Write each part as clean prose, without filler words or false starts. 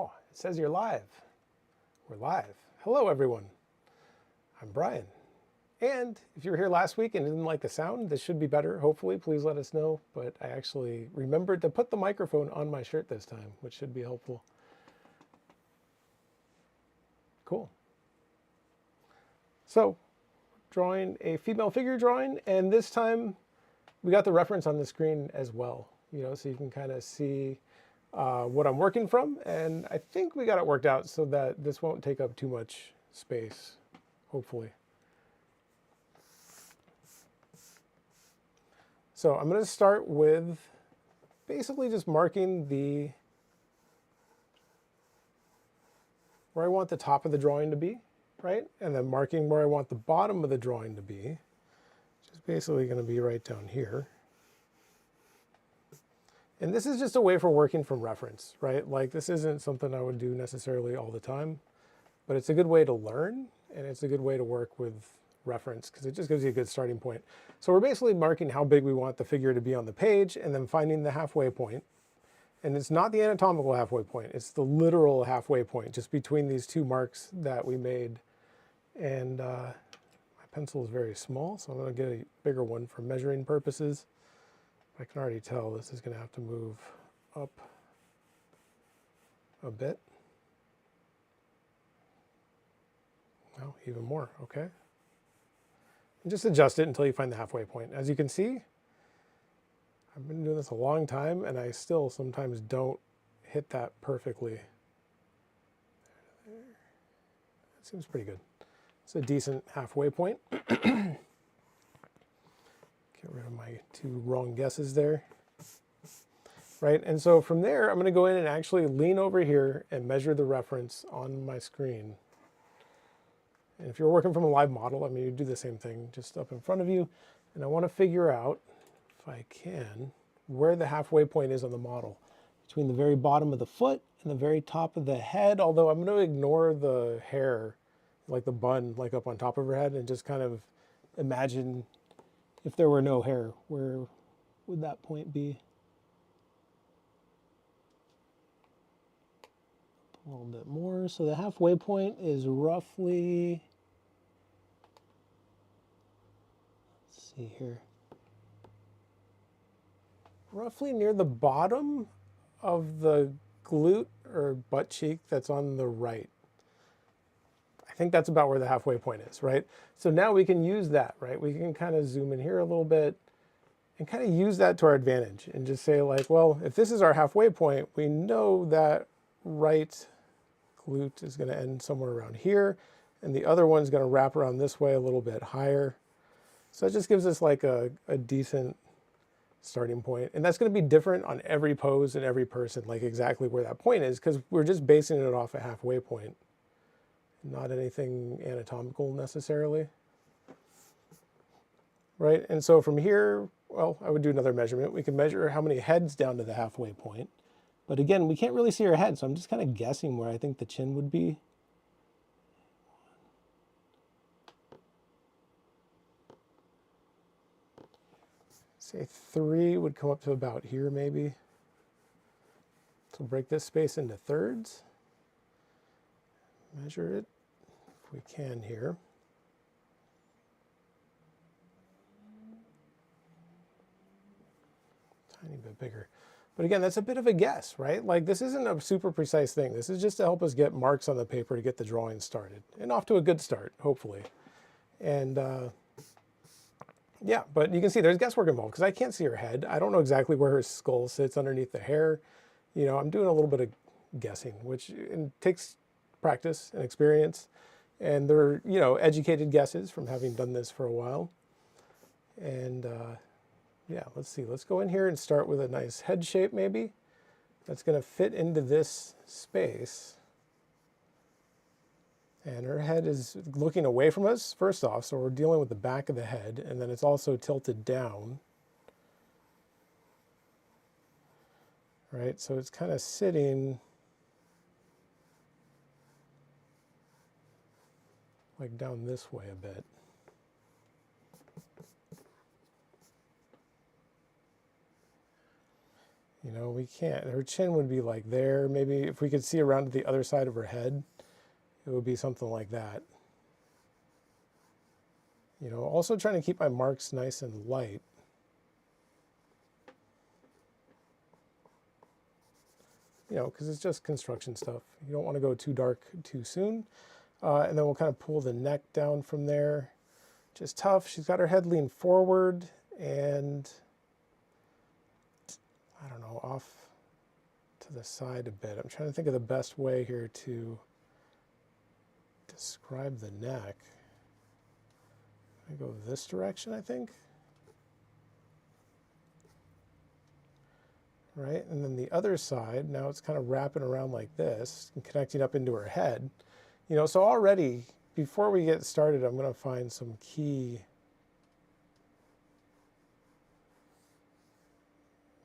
Wow, it says you're live. We're live. Hello, everyone. I'm Brian. And if you were here last week and didn't like the sound, this should be better, hopefully. Please let us know. But I actually remembered to put the microphone on my shirt this time, which should be helpful. Cool. So, drawing a female figure drawing, and this time we got the reference on the screen as well, so you can kind of see what I'm working from, and I think we got it worked out so that this won't take up too much space, hopefully. So I'm going to start with basically just marking where I want the top of the drawing to be, right? And then marking where I want the bottom of the drawing to be, which is basically going to be right down here. And this is just a way for working from reference, right? Like, this isn't something I would do necessarily all the time, but it's a good way to learn, and it's a good way to work with reference because it just gives you a good starting point. So we're basically marking how big we want the figure to be on the page and then finding the halfway point. And it's not the anatomical halfway point, it's the literal halfway point, just between these two marks that we made. And my pencil is very small, so I'm going to get a bigger one for measuring purposes. I can already tell this is going to have to move up a bit. Oh, even more, okay. And just adjust it until you find the halfway point. As you can see, I've been doing this a long time, and I still sometimes don't hit that perfectly. That seems pretty good. It's a decent halfway point. Get rid of my two wrong guesses there. Right, and so from there, I'm going to go in and actually lean over here and measure the reference on my screen. And if you're working from a live model, I mean, you do the same thing just up in front of you. And I want to figure out, if I can, where the halfway point is on the model. Between the very bottom of the foot and the very top of the head, although I'm going to ignore the hair, like the bun, like up on top of her head, and just kind of imagine if there were no hair, where would that point be? A little bit more. So the halfway point is roughly, let's see here, roughly near the bottom of the glute or butt cheek that's on the right. I think that's about where the halfway point is, right? So now we can use that, right? We can kind of zoom in here a little bit and kind of use that to our advantage and just say, like, well, if this is our halfway point, we know that right glute is going to end somewhere around here, and the other one's going to wrap around this way a little bit higher. So it just gives us like a decent starting point. And that's going to be different on every pose and every person, like exactly where that point is, because we're just basing it off a halfway point, not anything anatomical necessarily. Right, and so from here, well, I would do another measurement. We can measure how many heads down to the halfway point. But again, we can't really see her head, so I'm just kind of guessing where I think the chin would be. Say 3 would come up to about here, maybe. So break this space into thirds. Measure it if we can here. Tiny bit bigger. But again, that's a bit of a guess, right? Like, this isn't a super precise thing. This is just to help us get marks on the paper to get the drawing started. And off to a good start, hopefully. And yeah, but you can see there's guesswork involved because I can't see her head. I don't know exactly where her skull sits underneath the hair. I'm doing a little bit of guessing, which takes practice and experience. And they're, educated guesses from having done this for a while. And yeah, let's see. Let's go in here and start with a nice head shape, maybe. That's going to fit into this space. And her head is looking away from us, first off, so we're dealing with the back of the head, and then it's also tilted down. Right, so it's kind of sitting like down this way a bit. You know, we can't. Her chin would be like there. Maybe if we could see around to the other side of her head, it would be something like that. You know, also trying to keep my marks nice and light. You know, because it's just construction stuff. You don't want to go too dark too soon. And then we'll kind of pull the neck down from there. Just tough. She's got her head leaned forward and, I don't know, off to the side a bit. I'm trying to think of the best way here to describe the neck. I go this direction, I think. Right, and then the other side, now it's kind of wrapping around like this and connecting up into her head. You know, so already, before we get started, I'm going to find some key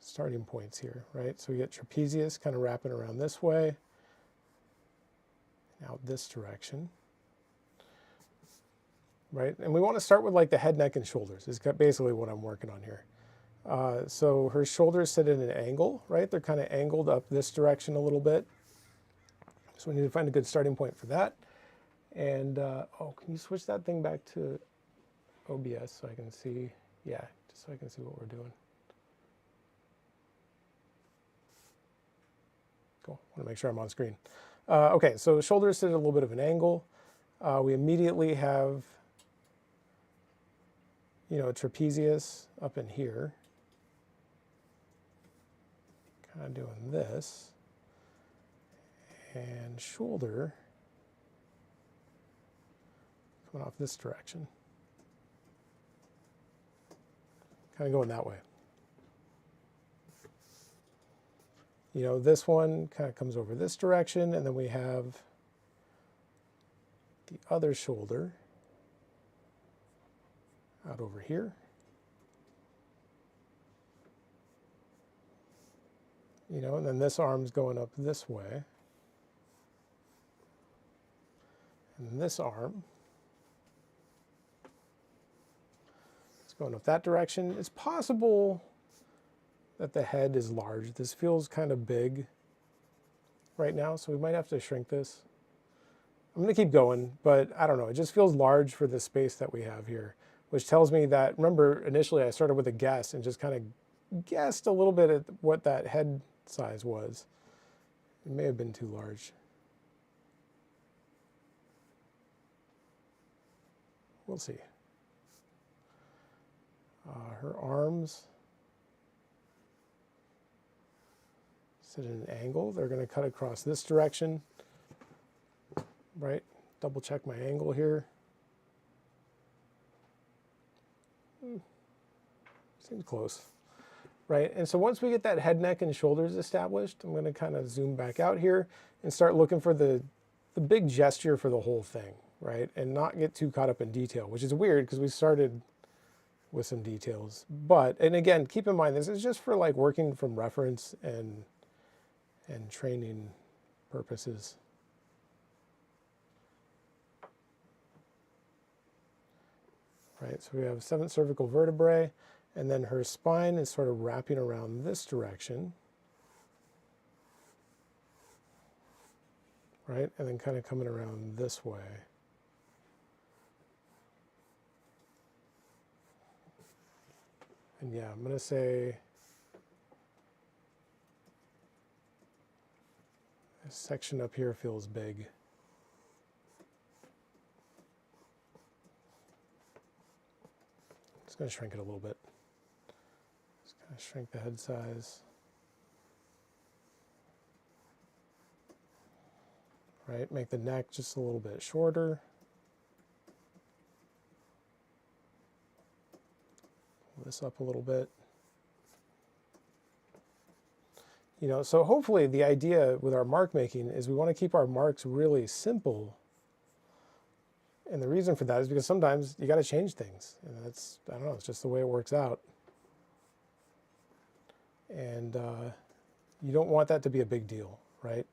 starting points here, right? So we get trapezius kind of wrapping around this way, out this direction, right? And we want to start with like the head, neck, and shoulders is basically what I'm working on here. So her shoulders sit at an angle, right? They're kind of angled up this direction a little bit. So we need to find a good starting point for that. And, oh, can you switch that thing back to OBS so I can see? Yeah, just so I can see what we're doing. Cool, I want to make sure I'm on screen. Okay, so shoulders sit at a little bit of an angle. We immediately have, you know, trapezius up in here. Kind of doing this. And shoulder coming off this direction. Kind of going that way. You know, this one kind of comes over this direction, and then we have the other shoulder out over here. You know, and then this arm's going up this way. And this arm is going up that direction. It's possible that the head is large. This feels kind of big right now, so we might have to shrink this. I'm going to keep going, but I don't know. It just feels large for the space that we have here, which tells me that, remember, initially I started with a guess and just kind of guessed a little bit at what that head size was. It may have been too large. We'll see. Her arms sit at an angle. They're going to cut across this direction, right? Double check my angle here. Seems close, right? And so once we get that head, neck, and shoulders established, I'm going to kind of zoom back out here and start looking for the big gesture for the whole thing, right? And not get too caught up in detail, which is weird because we started with some details. But, and again, keep in mind, this is just for like working from reference and training purposes. Right, so we have 7th cervical vertebrae, and then her spine is sort of wrapping around this direction. Right, and then kind of coming around this way. And yeah, I'm going to say this section up here feels big. Just going to shrink it a little bit. Just kind of shrink the head size. Right, make the neck just a little bit shorter. Pull this up a little bit. You know, so hopefully the idea with our mark making is we want to keep our marks really simple. And the reason for that is because sometimes you got to change things. And that's, I don't know, it's just the way it works out. And you don't want that to be a big deal, right?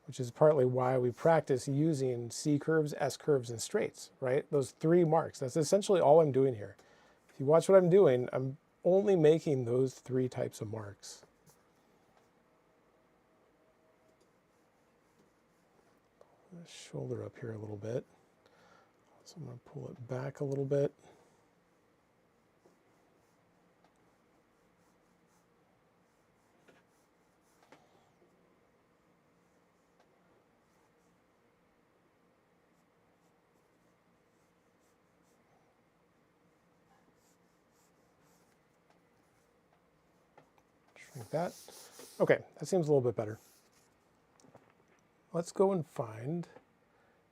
Which is partly why we practice using C curves, S curves, and straights, right? Those 3 marks. That's essentially all I'm doing here. If you watch what I'm doing, I'm only making those 3 types of marks. shoulder up here a little bit. So I'm going to pull it back a little bit. Shrink that. Okay, that seems a little bit better. Let's go and find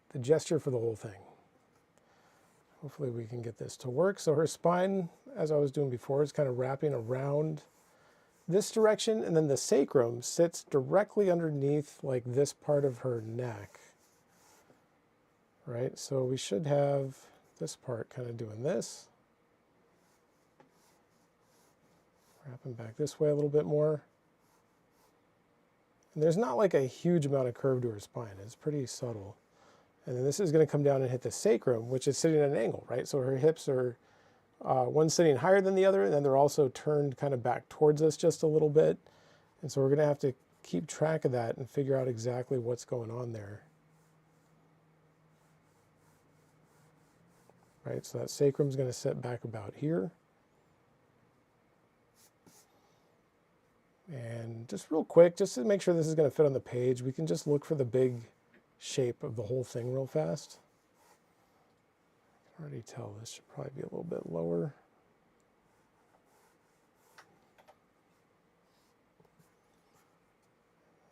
the gesture for the whole thing. Hopefully we can get this to work. So her spine, as I was doing before, is kind of wrapping around this direction, and then the sacrum sits directly underneath like this part of her neck. Right? So we should have this part kind of doing this. Wrapping back this way a little bit more. And there's not like a huge amount of curve to her spine. It's pretty subtle. And then this is going to come down and hit the sacrum, which is sitting at an angle, right? So her hips are, one sitting higher than the other, and then they're also turned kind of back towards us just a little bit. And so we're going to have to keep track of that and figure out exactly what's going on there. Right, so that sacrum's going to sit back about here. And just real quick, just to make sure this is going to fit on the page, we can just look for the big shape of the whole thing real fast. I can already tell this should probably be a little bit lower.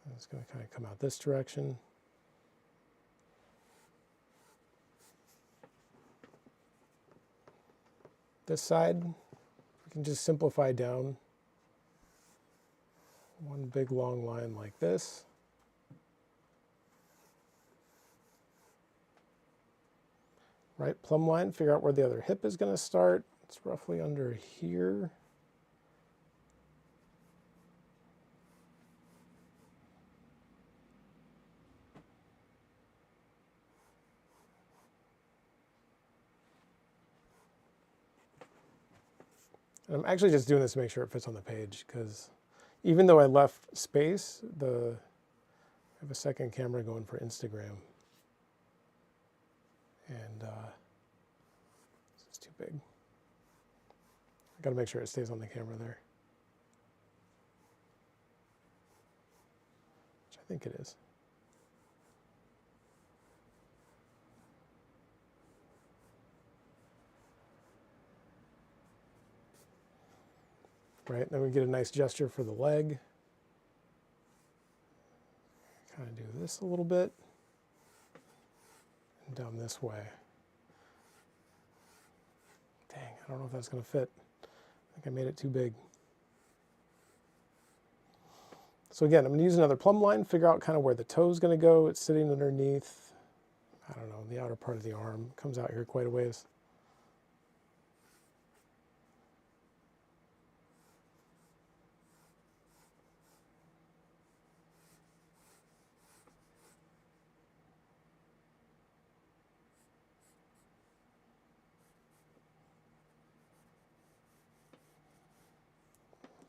And it's going to kind of come out this direction. This side, we can just simplify down one big long line like this. Right, plumb line, figure out where the other hip is going to start. It's roughly under here. And I'm actually just doing this to make sure it fits on the page, because even though I left space, I have a second camera going for Instagram. And it's too big. I got to make sure it stays on the camera there. Which I think it is. Right, then we get a nice gesture for the leg. Kind of do this a little bit. And down this way. Dang, I don't know if that's going to fit. I think I made it too big. So again, I'm going to use another plumb line, figure out kind of where the toe is going to go. It's sitting underneath, I don't know, the outer part of the arm. Comes out here quite a ways.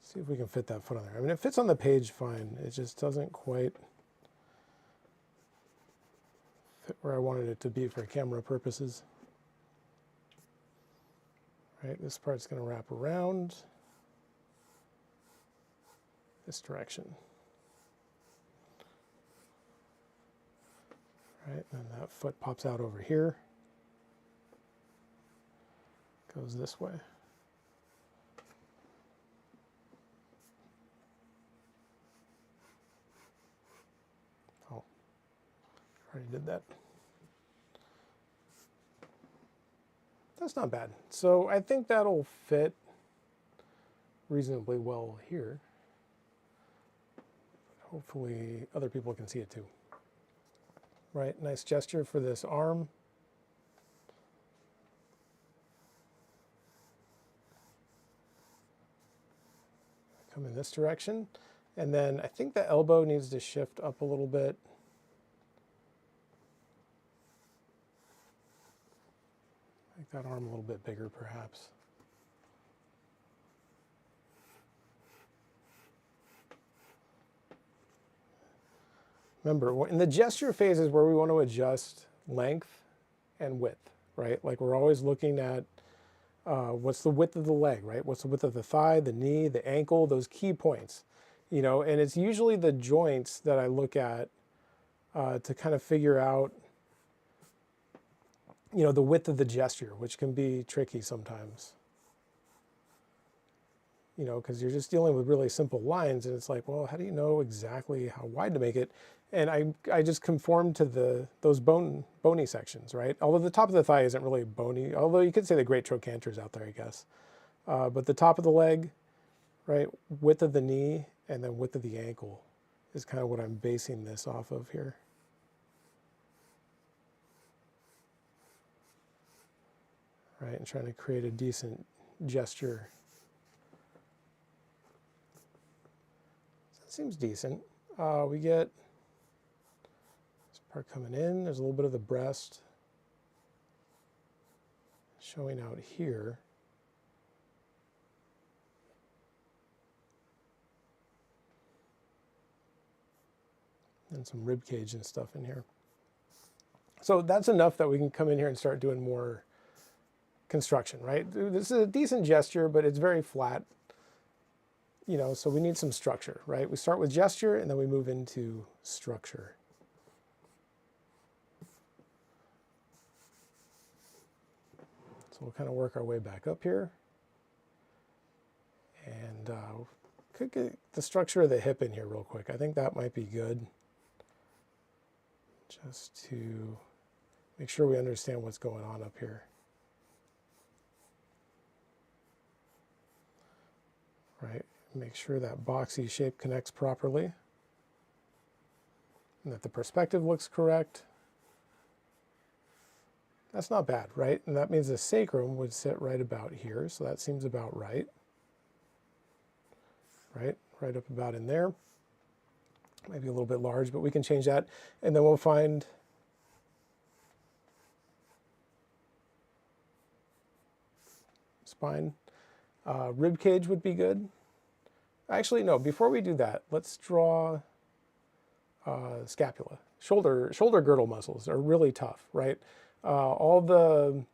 See if we can fit that foot on there. I mean, it fits on the page fine. It just doesn't quite fit where I wanted it to be for camera purposes. Right, this part's going to wrap around this direction. Right, and that foot pops out over here. Goes this way. Already did that. That's not bad. So I think that'll fit reasonably well here. Hopefully other people can see it too. Right, nice gesture for this arm. Come in this direction. And then I think the elbow needs to shift up a little bit. Make that arm a little bit bigger, perhaps. Remember, in the gesture phase is where we want to adjust length and width, right? Like we're always looking at what's the width of the leg, right? What's the width of the thigh, the knee, the ankle, those key points, you know, and it's usually the joints that I look at to kind of figure out, you know, the width of the gesture, which can be tricky sometimes. You know, because you're just dealing with really simple lines, and it's like, well, how do you know exactly how wide to make it? And I just conform to those bony sections, right? Although the top of the thigh isn't really bony, although you could say the great trochanter's out there, I guess. But the top of the leg, right, width of the knee, and then width of the ankle is kind of what I'm basing this off of here. Right, and trying to create a decent gesture. That seems decent. We get this part coming in. There's a little bit of the breast showing out here. And some rib cage and stuff in here. So that's enough that we can come in here and start doing more construction, right? This is a decent gesture, but it's very flat, you know, so we need some structure, right? We start with gesture and then we move into structure. So we'll kind of work our way back up here. And could get the structure of the hip in here real quick. I think that might be good. Just to make sure we understand what's going on up here. Right, make sure that boxy shape connects properly and that the perspective looks correct. That's not bad, right? And that means the sacrum would sit right about here, so that seems about right. Right up about in there. Maybe a little bit large, but we can change that. And then we'll find spine. Rib cage would be good. Actually, no, before we do that, let's draw scapula. Shoulder girdle muscles are really tough, right? All the,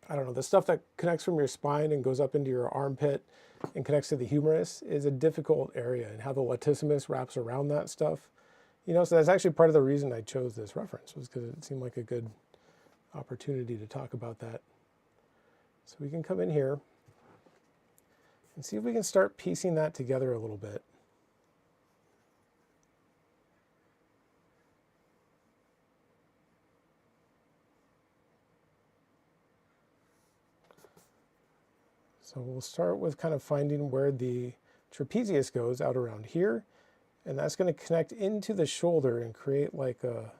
I don't know, the stuff that connects from your spine and goes up into your armpit and connects to the humerus is a difficult area, and how the latissimus wraps around that stuff. You know, so that's actually part of the reason I chose this reference, was because it seemed like a good opportunity to talk about that. So we can come in here and see if we can start piecing that together a little bit. So we'll start with kind of finding where the trapezius goes out around here, and that's going to connect into the shoulder and create like a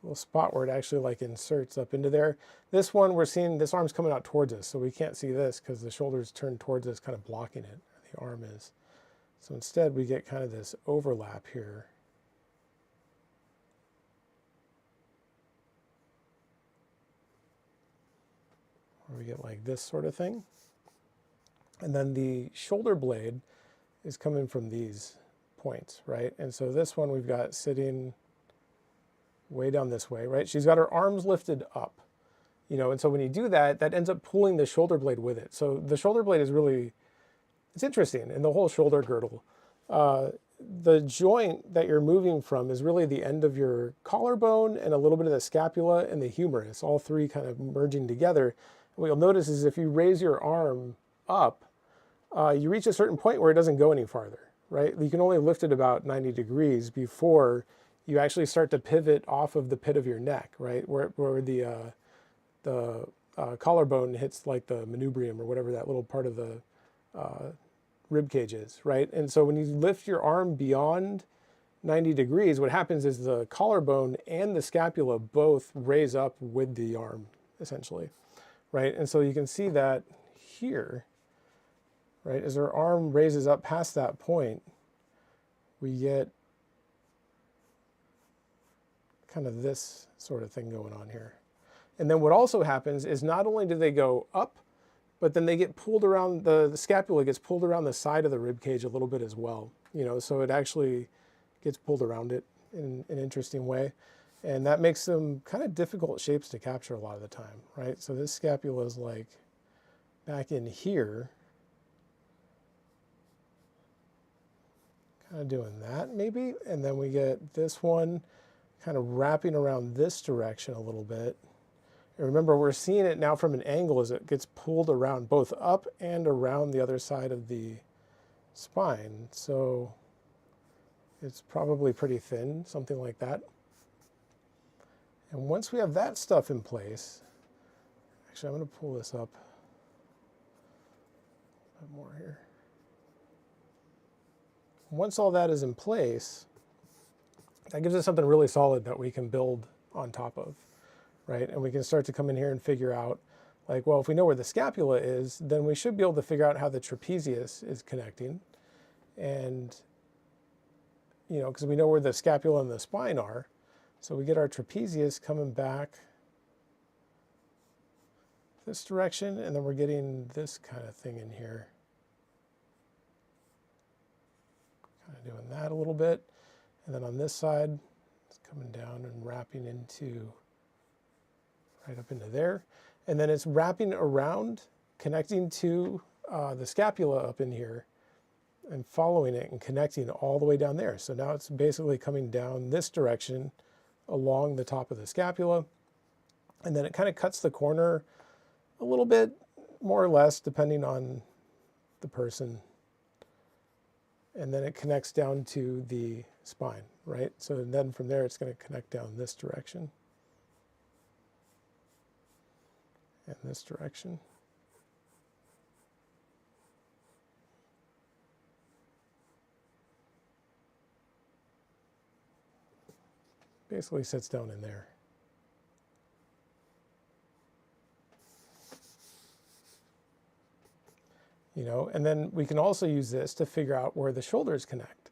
little spot where it actually like inserts up into there. This one we're seeing, this arm's coming out towards us, so we can't see this because the shoulder's turned towards us, kind of blocking it, the arm is. So instead we get kind of this overlap here. Where we get like this sort of thing. And then the shoulder blade is coming from these points, right? And so this one we've got sitting way down this way, right? She's got her arms lifted up, you know, and so when you do that, that ends up pulling the shoulder blade with it. So the shoulder blade is really, it's interesting in the whole shoulder girdle. The joint that you're moving from is really the end of your collarbone and a little bit of the scapula and the humerus, all three kind of merging together. And what you'll notice is if you raise your arm up, you reach a certain point where it doesn't go any farther, right? You can only lift it about 90 degrees before you actually start to pivot off of the pit of your neck, right? Where the collarbone hits like the manubrium or whatever that little part of the rib cage is, right? And so when you lift your arm beyond 90 degrees, what happens is the collarbone and the scapula both raise up with the arm, essentially, right? And so you can see that here, right? As her arm raises up past that point, we get kind of this sort of thing going on here. And then what also happens is not only do they go up, but then they get pulled around, the scapula gets pulled around the side of the rib cage a little bit as well. You know, so it actually gets pulled around it in an interesting way. And that makes them kind of difficult shapes to capture a lot of the time, right? So this scapula is like back in here, kind of doing that maybe. And then we get this one kind of wrapping around this direction a little bit. And remember, we're seeing it now from an angle as it gets pulled around, both up and around the other side of the spine. So it's probably pretty thin, something like that. And once we have that stuff in place, actually I'm going to pull this up a bit more here. Once all that is in place, that gives us something really solid that we can build on top of, right? And we can start to come in here and figure out, like, well, if we know where the scapula is, then we should be able to figure out how the trapezius is connecting. And, you know, because we know where the scapula and the spine are. So we get our trapezius coming back this direction, and then we're getting this kind of thing in here. Kind of doing that a little bit. And then on this side, it's coming down and wrapping into, right up into there. And then it's wrapping around, connecting to the scapula up in here, and following it and connecting all the way down there. So now it's basically coming down this direction along the top of the scapula. And then it kind of cuts the corner a little bit, more or less, depending on the person. And then it connects down to the spine, right? So then from there, it's going to connect down this direction and this direction. Basically sits down in there. You know, and then we can also use this to figure out where the shoulders connect,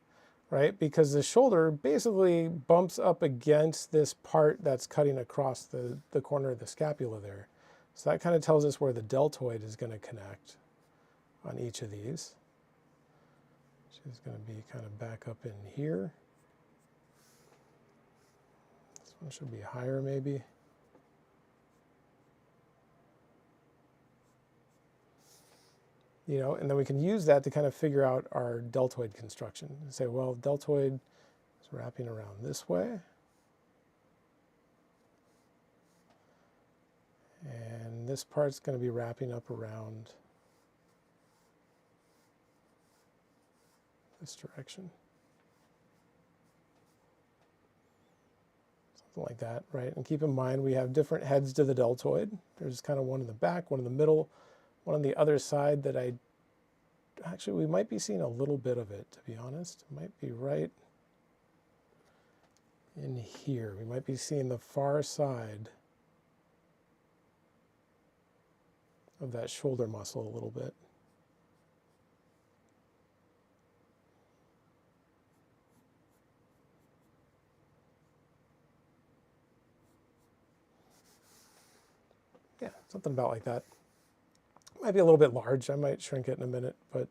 right? Because the shoulder basically bumps up against this part that's cutting across the corner of the scapula there. So that kind of tells us where the deltoid is going to connect on each of these, which is going to be kind of back up in here. This one should be higher maybe. You know, and then we can use that to kind of figure out our deltoid construction and say, well, deltoid is wrapping around this way. And this part's going to be wrapping up around this direction. Something like that, right? And keep in mind, we have different heads to the deltoid. There's kind of one in the back, one in the middle, one on the other side that actually, we might be seeing a little bit of it, to be honest. It might be right in here. We might be seeing the far side of that shoulder muscle a little bit. Yeah, something about like that. Might be a little bit large. I might shrink it in a minute, but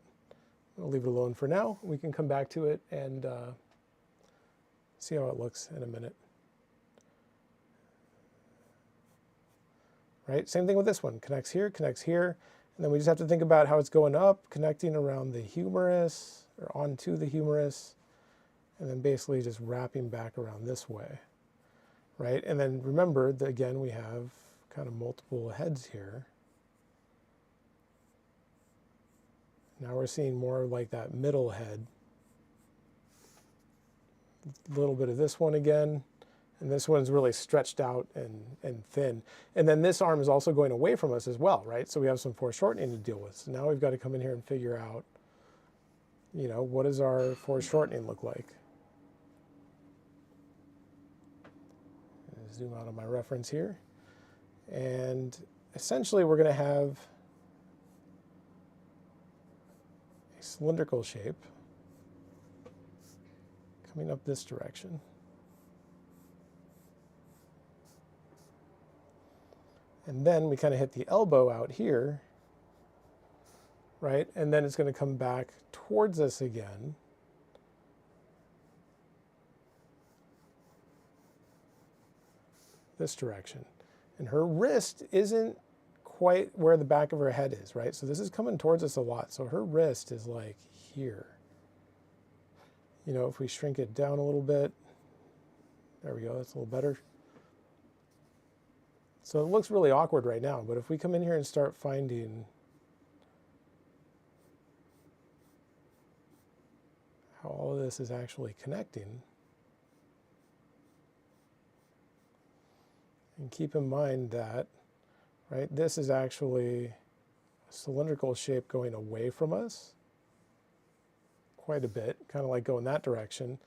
I'll leave it alone for now. We can come back to it and see how it looks in a minute. Right, same thing with this one. Connects here, and then we just have to think about how it's going up, connecting around the humerus or onto the humerus, and then basically just wrapping back around this way. Right, and then remember that again we have kind of multiple heads here. Now we're seeing more like that middle head. A little bit of this one again, and this one's really stretched out and thin. And then this arm is also going away from us as well, right? So we have some foreshortening to deal with. So now we've got to come in here and figure out, you know, what does our foreshortening look like? Zoom out on my reference here. And essentially we're going to have cylindrical shape coming up this direction. And then we kind of hit the elbow out here, right? And then it's going to come back towards us again. this direction. And her wrist isn't quite where the back of her head is, right? So this is coming towards us a lot. So her wrist is like here. You know, if we shrink it down a little bit, there we go, that's a little better. So it looks really awkward right now, but if we come in here and start finding how all of this is actually connecting, and keep in mind that, right, this is actually a cylindrical shape going away from us quite a bit, kind of like going that direction.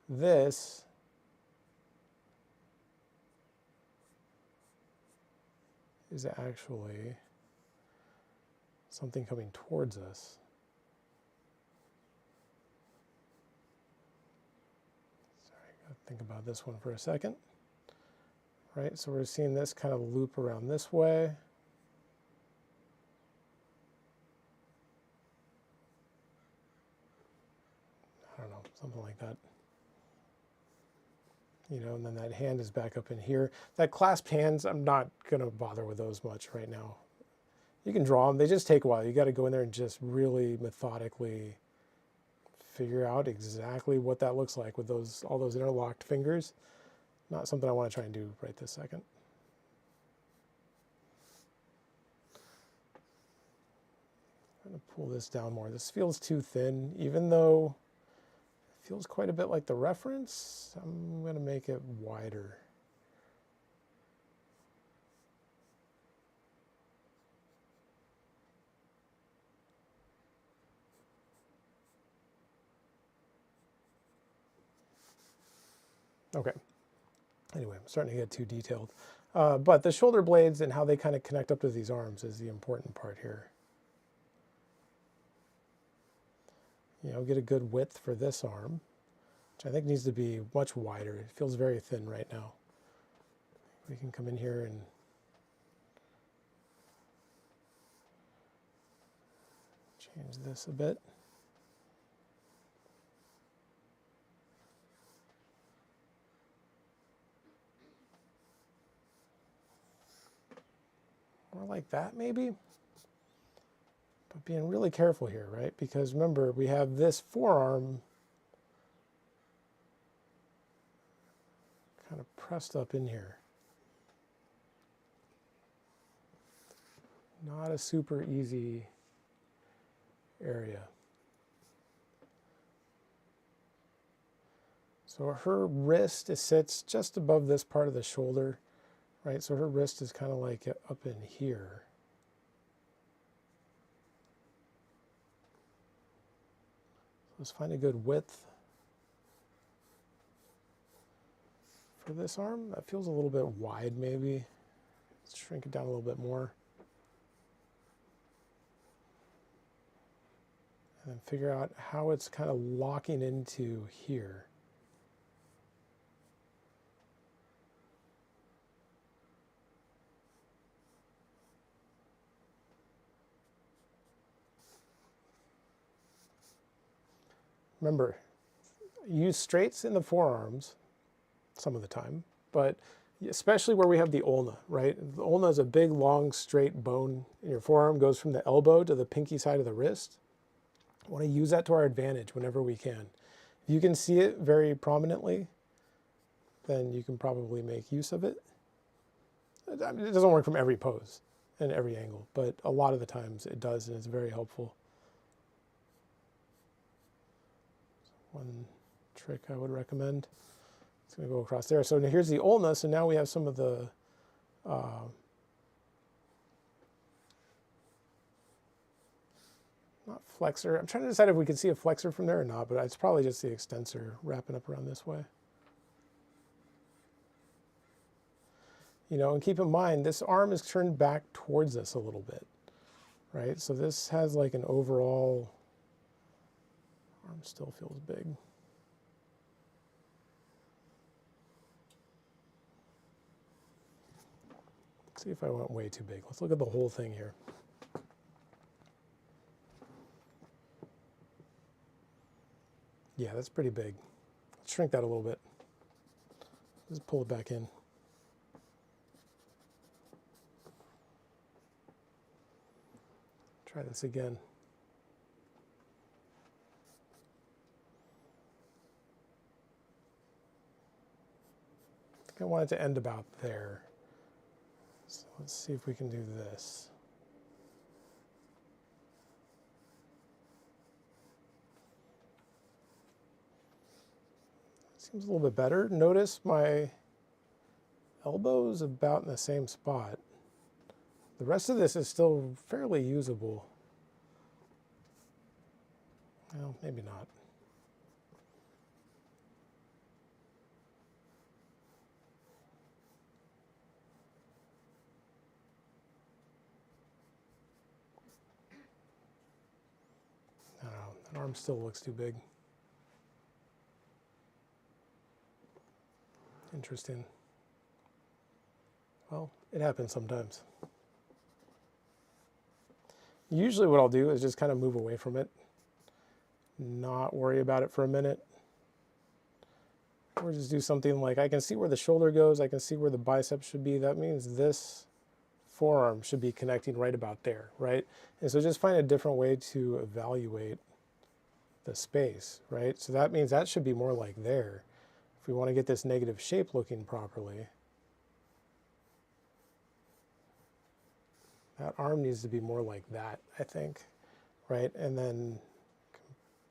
This is actually something coming towards us. Sorry, I gotta think about this one for a second. Right, so we're seeing this kind of loop around this way. I don't know, something like that. You know, and then that hand is back up in here. That clasped hands, I'm not gonna bother with those much right now. You can draw them, they just take a while. You gotta go in there and just really methodically figure out exactly what that looks like with those, all those interlocked fingers. Not something I wanna try and do right this second. I'm gonna pull this down more. This feels too thin, even though it feels quite a bit like the reference. I'm gonna make it wider. Okay. Anyway, I'm starting to get too detailed. But the shoulder blades and how they kind of connect up to these arms is the important part here. You know, get a good width for this arm, which I think needs to be much wider. It feels very thin right now. We can come in here and change this a bit. More like that, maybe? But being really careful here, right? Because remember, we have this forearm kind of pressed up in here. Not a super easy area. So her wrist sits just above this part of the shoulder, right? So her wrist is kind of like up in here. Let's find a good width for this arm. That feels a little bit wide maybe. Let's shrink it down a little bit more. And then figure out how it's kind of locking into here. Remember, use straights in the forearms some of the time, but especially where we have the ulna, right? The ulna is a big, long, straight bone in your forearm, goes from the elbow to the pinky side of the wrist. We want to use that to our advantage whenever we can. If you can see it very prominently, then you can probably make use of it. I mean, it doesn't work from every pose and every angle, but a lot of the times it does, and it's very helpful. One trick I would recommend. It's going to go across there. So now here's the ulna. So now we have some of the not flexor. I'm trying to decide if we can see a flexor from there or not, but it's probably just the extensor wrapping up around this way. You know, and keep in mind, this arm is turned back towards us a little bit, right? So this has like an overall, arm still feels big. Let's see if I went way too big. Let's look at the whole thing here. Yeah, that's pretty big. Let's shrink that a little bit. Just pull it back in. Try this again. I think I want it to end about there. So let's see if we can do this. Seems a little bit better. Notice my elbow is about in the same spot. The rest of this is still fairly usable. Well, maybe not. I don't know, that arm still looks too big. Interesting. Well, it happens sometimes. Usually what I'll do is just kind of move away from it, not worry about it for a minute. Or just do something like, I can see where the shoulder goes, I can see where the bicep should be. That means this forearm should be connecting right about there, right? And so just find a different way to evaluate the space, right? So that means that should be more like there. If we want to get this negative shape looking properly, that arm needs to be more like that, I think, right? And then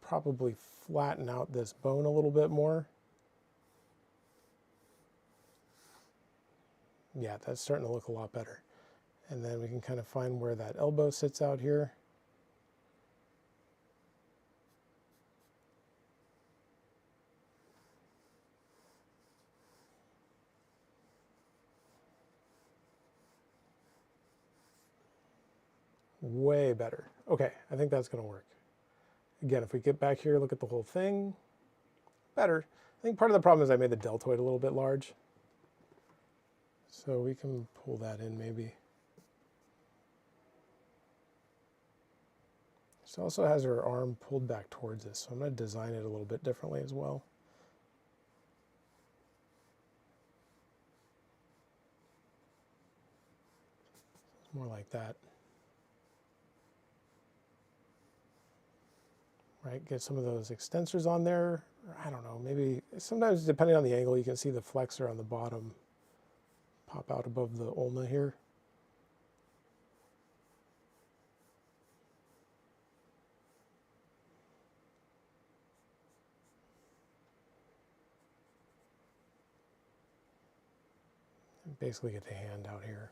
probably flatten out this bone a little bit more. Yeah, that's starting to look a lot better. And then we can kind of find where that elbow sits out here. Way better. Okay, I think that's going to work. Again, if we get back here, look at the whole thing, better. I think part of the problem is I made the deltoid a little bit large. So we can pull that in maybe. She also has her arm pulled back towards us, so I'm going to design it a little bit differently as well. It's more like that. Right, get some of those extensors on there. I don't know, maybe sometimes depending on the angle, you can see the flexor on the bottom pop out above the ulna here. And basically get the hand out here.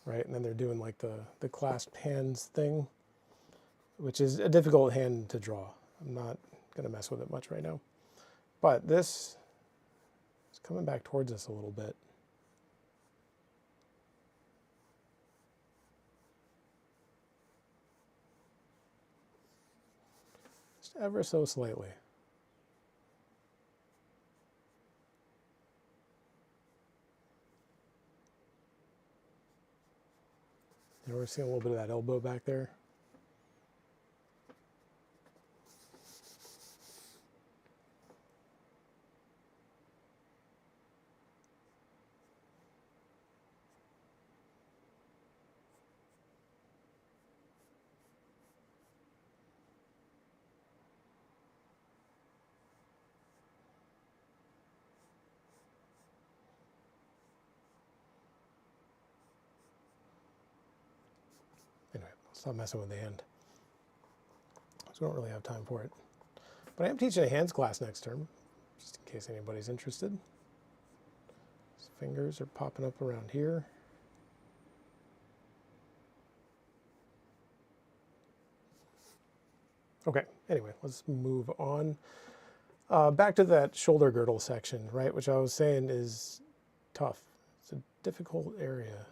Right, and then they're doing like the clasped hands thing, which is a difficult hand to draw. I'm not going to mess with it much right now. But this is coming back towards us a little bit. Just ever so slightly. And we're seeing a little bit of that elbow back there. Anyway, stop messing with the hand. So we don't really have time for it. But I am teaching a hands class next term, just in case anybody's interested. His fingers are popping up around here. Okay, anyway, let's move on. Back to that shoulder girdle section, right, which I was saying is tough. It's a difficult area.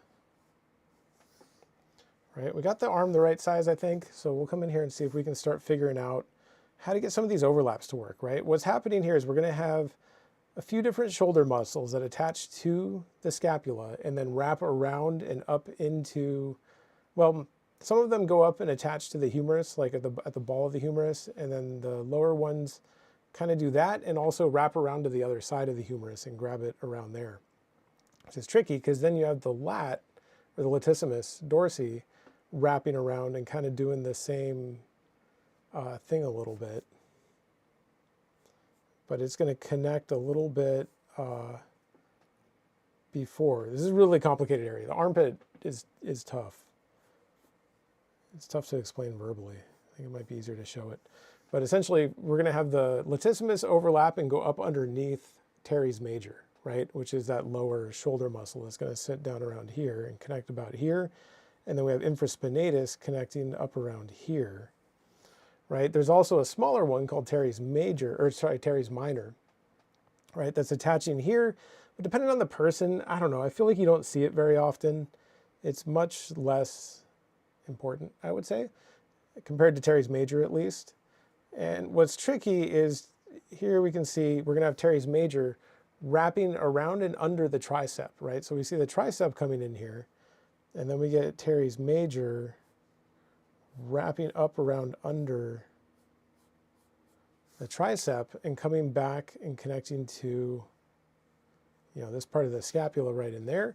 Right, we got the arm the right size, I think, so we'll come in here and see if we can start figuring out how to get some of these overlaps to work, right? What's happening here is we're going to have a few different shoulder muscles that attach to the scapula and then wrap around and up into, well, some of them go up and attach to the humerus, like at the ball of the humerus, and then the lower ones kind of do that and also wrap around to the other side of the humerus and grab it around there. Which is tricky because then you have the lat, or the latissimus dorsi, wrapping around and kind of doing the same thing a little bit. But it's going to connect a little bit before. This is a really complicated area. The armpit is tough. It's tough to explain verbally. I think it might be easier to show it. But essentially, we're going to have the latissimus overlap and go up underneath teres major, right? Which is that lower shoulder muscle. It's going to sit down around here and connect about here. And then we have infraspinatus connecting up around here, right? There's also a smaller one called teres major, or sorry, teres minor, right? That's attaching here. But depending on the person, I don't know. I feel like you don't see it very often. It's much less important, I would say, compared to teres major at least. And what's tricky is here we can see we're going to have teres major wrapping around and under the tricep, right? So we see the tricep coming in here, and then we get teres major wrapping up around under the tricep and coming back and connecting to, you know, this part of the scapula right in there.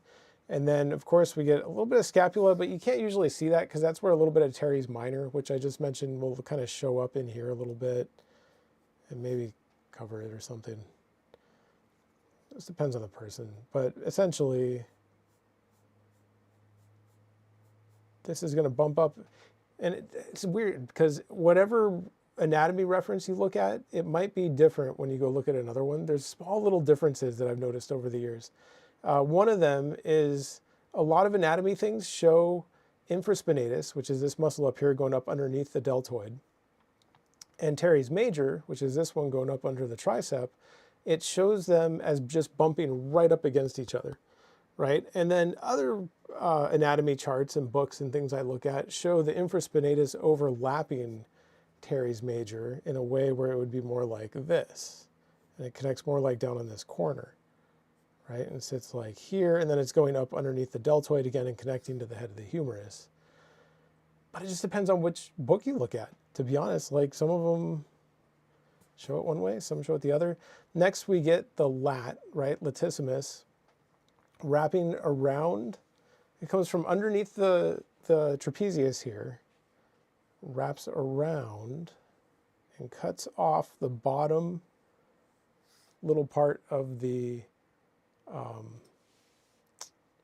And then, of course, we get a little bit of scapula, but you can't usually see that because that's where a little bit of teres minor, which I just mentioned, will kind of show up in here a little bit and maybe cover it or something. This depends on the person, but essentially, this is going to bump up. And it's weird because whatever anatomy reference you look at, it might be different when you go look at another one. There's small little differences that I've noticed over the years. One of them is a lot of anatomy things show infraspinatus, which is this muscle up here going up underneath the deltoid, and teres major, which is this one going up under the tricep. It shows them as just bumping right up against each other, right? And then other anatomy charts and books and things I look at show the infraspinatus overlapping teres major in a way where it would be more like this. And it connects more like down on this corner, right? And it sits like here, and then it's going up underneath the deltoid again and connecting to the head of the humerus. But it just depends on which book you look at, to be honest. Like some of them show it one way, some show it the other. Next we get the lat, right? Latissimus, wrapping around. It comes from underneath the trapezius here, wraps around and cuts off the bottom little part of the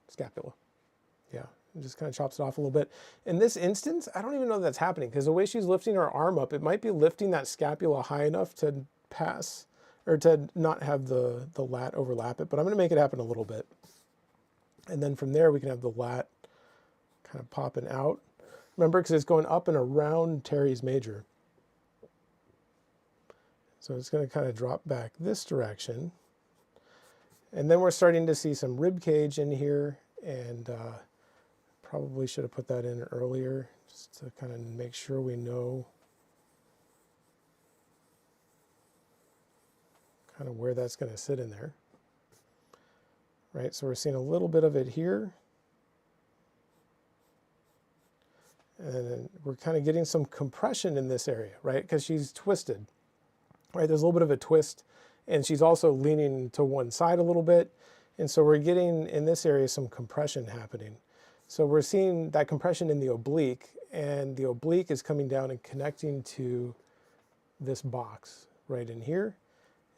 scapula. Yeah, it just kind of chops it off a little bit. In this instance, I don't even know that's happening because the way she's lifting her arm up, it might be lifting that scapula high enough to pass or to not have the lat overlap it, but I'm going to make it happen a little bit. And then from there, we can have the lat kind of popping out. Remember, because it's going up and around teres major. So it's going to kind of drop back this direction. And then we're starting to see some rib cage in here, and probably should have put that in earlier just to kind of make sure we know kind of where that's going to sit in there. Right, so we're seeing a little bit of it here. And then we're kind of getting some compression in this area, right? Because she's twisted, right? There's a little bit of a twist, and she's also leaning to one side a little bit. And so we're getting, in this area, some compression happening. So we're seeing that compression in the oblique, and the oblique is coming down and connecting to this box right in here.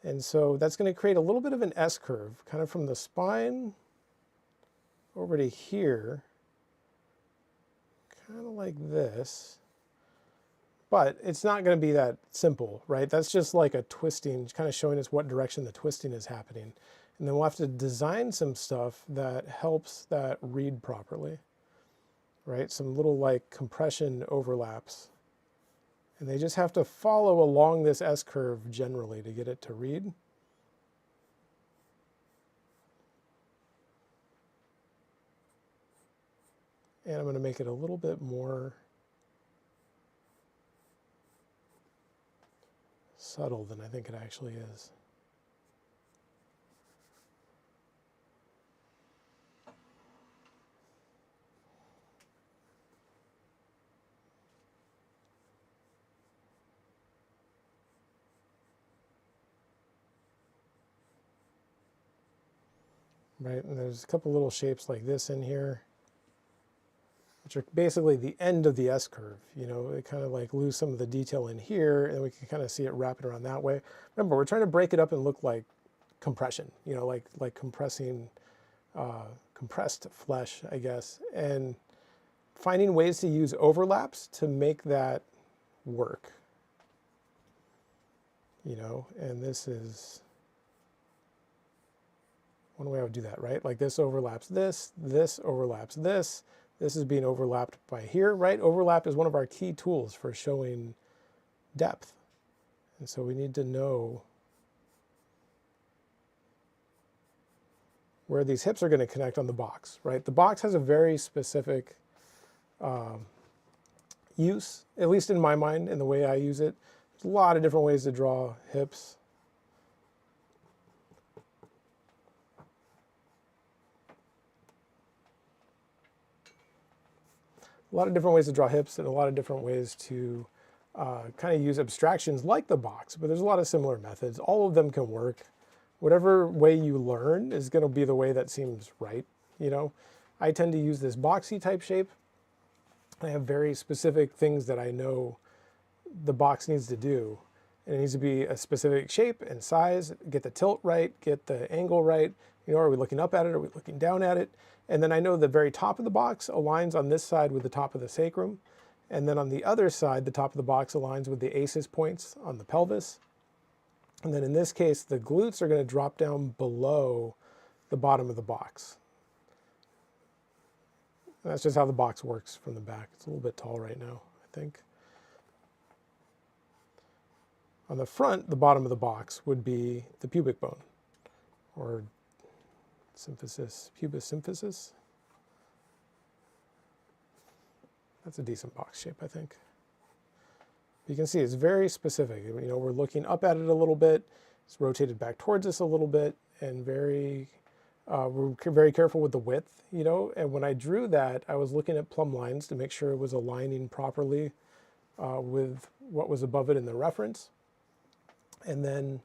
And so that's going to create a little bit of an S-curve, kind of from the spine over to here, kind of like this. But it's not going to be that simple, right? That's just like a twisting, kind of showing us what direction the twisting is happening. And then we'll have to design some stuff that helps that read properly, right? Some little like compression overlaps. And they just have to follow along this S-curve generally to get it to read. And I'm going to make it a little bit more subtle than I think it actually is. Right, and there's a couple little shapes like this in here. which are basically the end of the S curve. You know, it kind of like lose some of the detail in here, and we can kind of see it wrapping around that way. Remember, we're trying to break it up and look like compression, you know, like compressing, compressed flesh, I guess, and finding ways to use overlaps to make that work. You know, and this is one way I would do that, right? Like this overlaps this, this overlaps this, this is being overlapped by here, right? Overlap is one of our key tools for showing depth. And so we need to know where these hips are going to connect on the box, right? The box has a very specific use, at least in my mind, in the way I use it. There's a lot of different ways to draw hips. A lot of different ways to draw hips and a lot of different ways to kind of use abstractions like the box, but there's a lot of similar methods. All of them can work. Whatever way you learn is going to be the way that seems right, you know. I tend to use this boxy type shape. I have very specific things that I know the box needs to do. And it needs to be a specific shape and size, get the tilt right, get the angle right. You know, are we looking up at it? Are we looking down at it? And then I know the very top of the box aligns on this side with the top of the sacrum. And then on the other side, the top of the box aligns with the aces points on the pelvis. And then in this case, the glutes are going to drop down below the bottom of the box. And that's just how the box works from the back. It's a little bit tall right now, I think. On the front, the bottom of the box would be the pubic bone, or symphysis, pubis symphysis. That's a decent box shape, I think. You can see it's very specific. You know, we're looking up at it a little bit. It's rotated back towards us a little bit, and we're very careful with the width, you know. And when I drew that, I was looking at plumb lines to make sure it was aligning properly with what was above it in the reference. And then,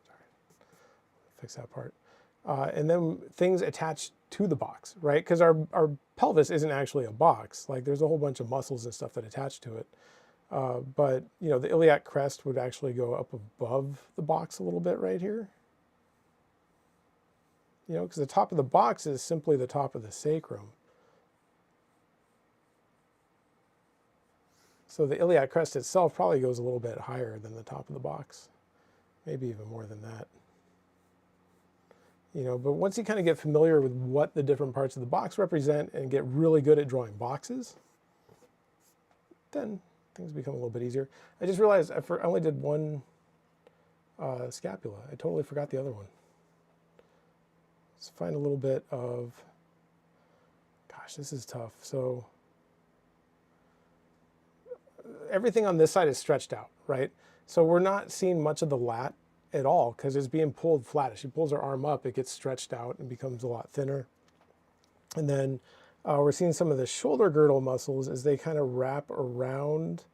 sorry, fix that part. And then things attached to the box, right? Because our pelvis isn't actually a box. Like there's a whole bunch of muscles and stuff that attach to it. But you know, the iliac crest would actually go up above the box a little bit right here. You know, because the top of the box is simply the top of the sacrum. So the iliac crest itself probably goes a little bit higher than the top of the box, maybe even more than that. You know, but once you kind of get familiar with what the different parts of the box represent and get really good at drawing boxes, then things become a little bit easier. I just realized I only did one scapula. I totally forgot the other one. Let's find a little bit of, gosh, this is tough. So everything on this side is stretched out, right? So we're not seeing much of the lat at all because it's being pulled flat. As she pulls her arm up, it gets stretched out and becomes a lot thinner. And then we're seeing some of the shoulder girdle muscles as they kind of wrap around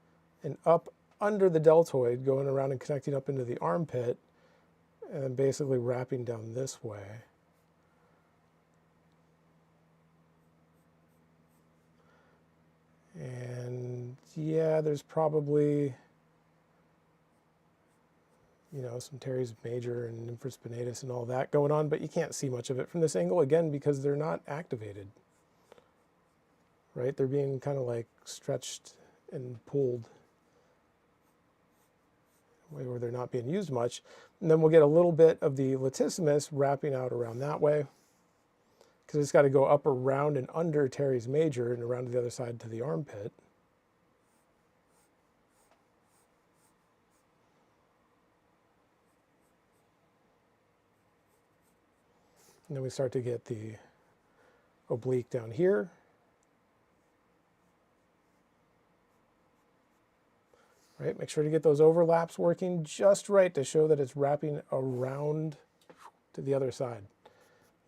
and up under the deltoid, going around and connecting up into the armpit, and basically wrapping down this way. And yeah, there's probably, you know, some teres major and infraspinatus and all that going on, but you can't see much of it from this angle, again, because they're not activated, right? They're being kind of like stretched and pulled where they're not being used much. And then we'll get a little bit of the latissimus wrapping out around that way, because it's got to go up around and under teres major and around to the other side to the armpit. And then we start to get the oblique down here. Right, make sure to get those overlaps working just right to show that it's wrapping around to the other side,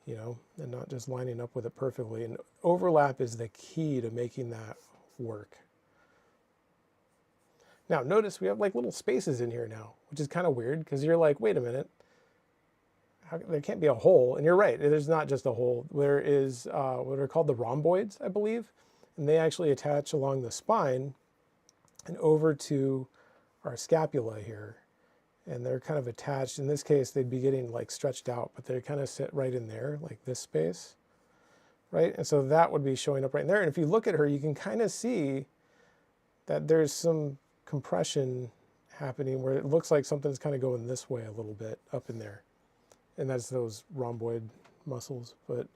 you know, and not just lining up with it perfectly. And overlap is the key to making that work. Now, notice we have like little spaces in here now, which is kind of weird because you're like, wait a minute, there can't be a hole, and you're right, there's not just a hole. There is what are called the rhomboids, I believe, and they actually attach along the spine and over to our scapula here, and they're kind of attached. In this case, they'd be getting like stretched out, but they kind of sit right in there, like this space, right? And so that would be showing up right in there. And if you look at her, you can kind of see that there's some compression happening where it looks like something's kind of going this way a little bit up in there. And that's those rhomboid muscles, but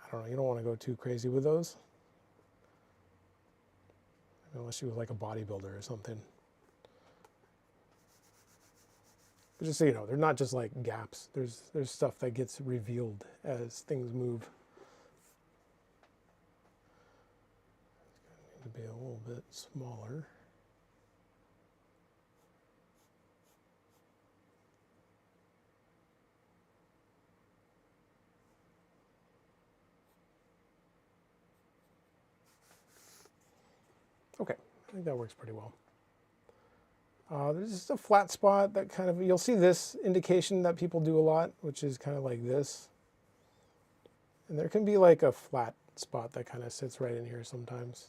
I don't know, you don't want to go too crazy with those. Unless she was like a bodybuilder or something. But just so you know, they're not just like gaps. There's stuff that gets revealed as things move. It's going to need to be a little bit smaller. Okay, I think that works pretty well. There's just a flat spot that kind of, you'll see this indication that people do a lot, which is kind of like this. And there can be like a flat spot that kind of sits right in here sometimes.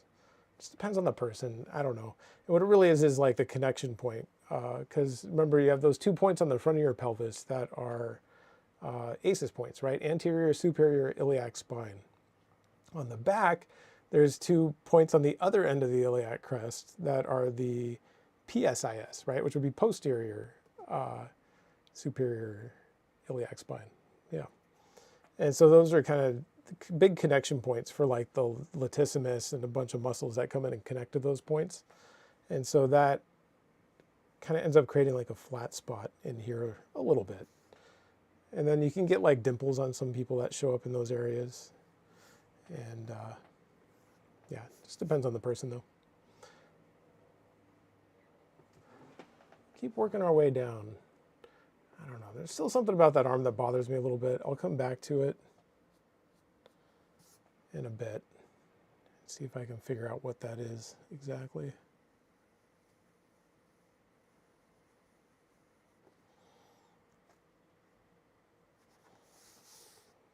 Just depends on the person, I don't know. And what it really is like the connection point. Because remember, you have those 2 points on the front of your pelvis that are ACEs points, right? Anterior, superior, iliac spine. On the back, there's 2 points on the other end of the iliac crest that are the PSIS, right, which would be posterior, superior iliac spine. Yeah. And so those are kind of big connection points for like the latissimus and a bunch of muscles that come in and connect to those points. And so that kind of ends up creating like a flat spot in here a little bit. And then you can get like dimples on some people that show up in those areas. And yeah, just depends on the person though. Keep working our way down. I don't know, there's still something about that arm that bothers me a little bit. I'll come back to it in a bit. See if I can figure out what that is exactly.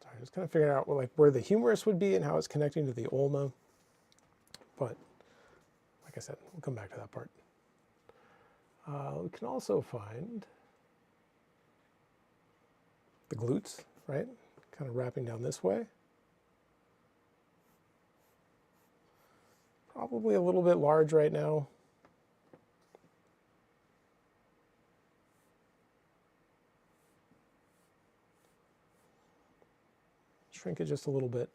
Sorry, just kind of figuring out like where the humerus would be and how it's connecting to the ulna. But like I said, we'll come back to that part. We can also find the glutes, right? Kind of wrapping down this way. Probably a little bit large right now. Shrink it just a little bit.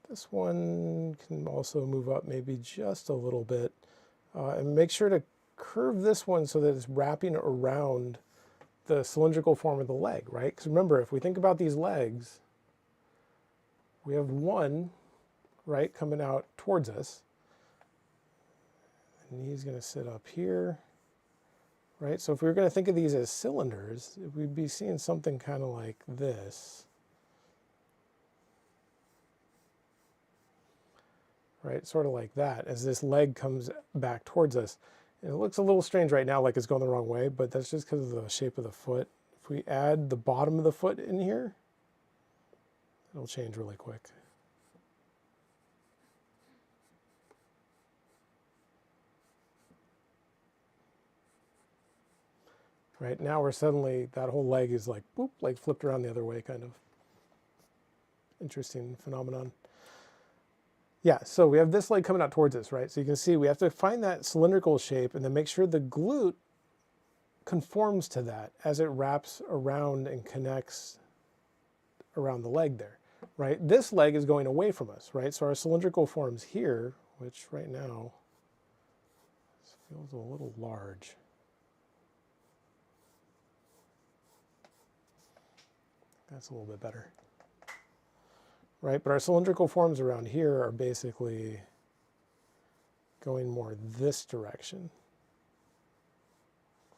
This one can also move up maybe just a little bit. And make sure to curve this one so that it's wrapping around the cylindrical form of the leg, right? Because remember, if we think about these legs, we have one, right, coming out towards us. And he's going to sit up here, right? So if we were going to think of these as cylinders, we'd be seeing something kind of like this. Right, sort of like that, as this leg comes back towards us. And it looks a little strange right now, like it's going the wrong way, but that's just because of the shape of the foot. If we add the bottom of the foot in here, it'll change really quick. Right, now we're suddenly, that whole leg is like, boop, like flipped around the other way, kind of. Interesting phenomenon. Yeah, so we have this leg coming out towards us, right? So you can see we have to find that cylindrical shape and then make sure the glute conforms to that as it wraps around and connects around the leg there, right? This leg is going away from us, right? So our cylindrical form's here, which right now feels a little large. That's a little bit better. Right, but our cylindrical forms around here are basically going more this direction,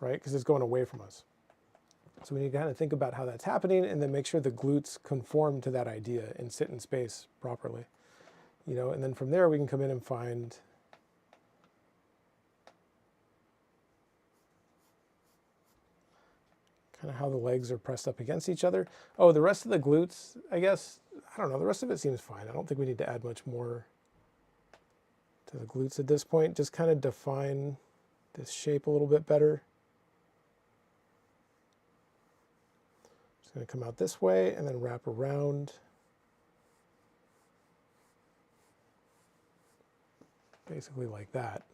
right? Because it's going away from us. So we need to kind of think about how that's happening and then make sure the glutes conform to that idea and sit in space properly. You know, and then from there we can come in and find kind of how the legs are pressed up against each other. Oh, the rest of the glutes, I guess, I don't know, the rest of it seems fine. I don't think we need to add much more to the glutes at this point. Just kind of define this shape a little bit better. Just going to come out this way and then wrap around. Basically like that.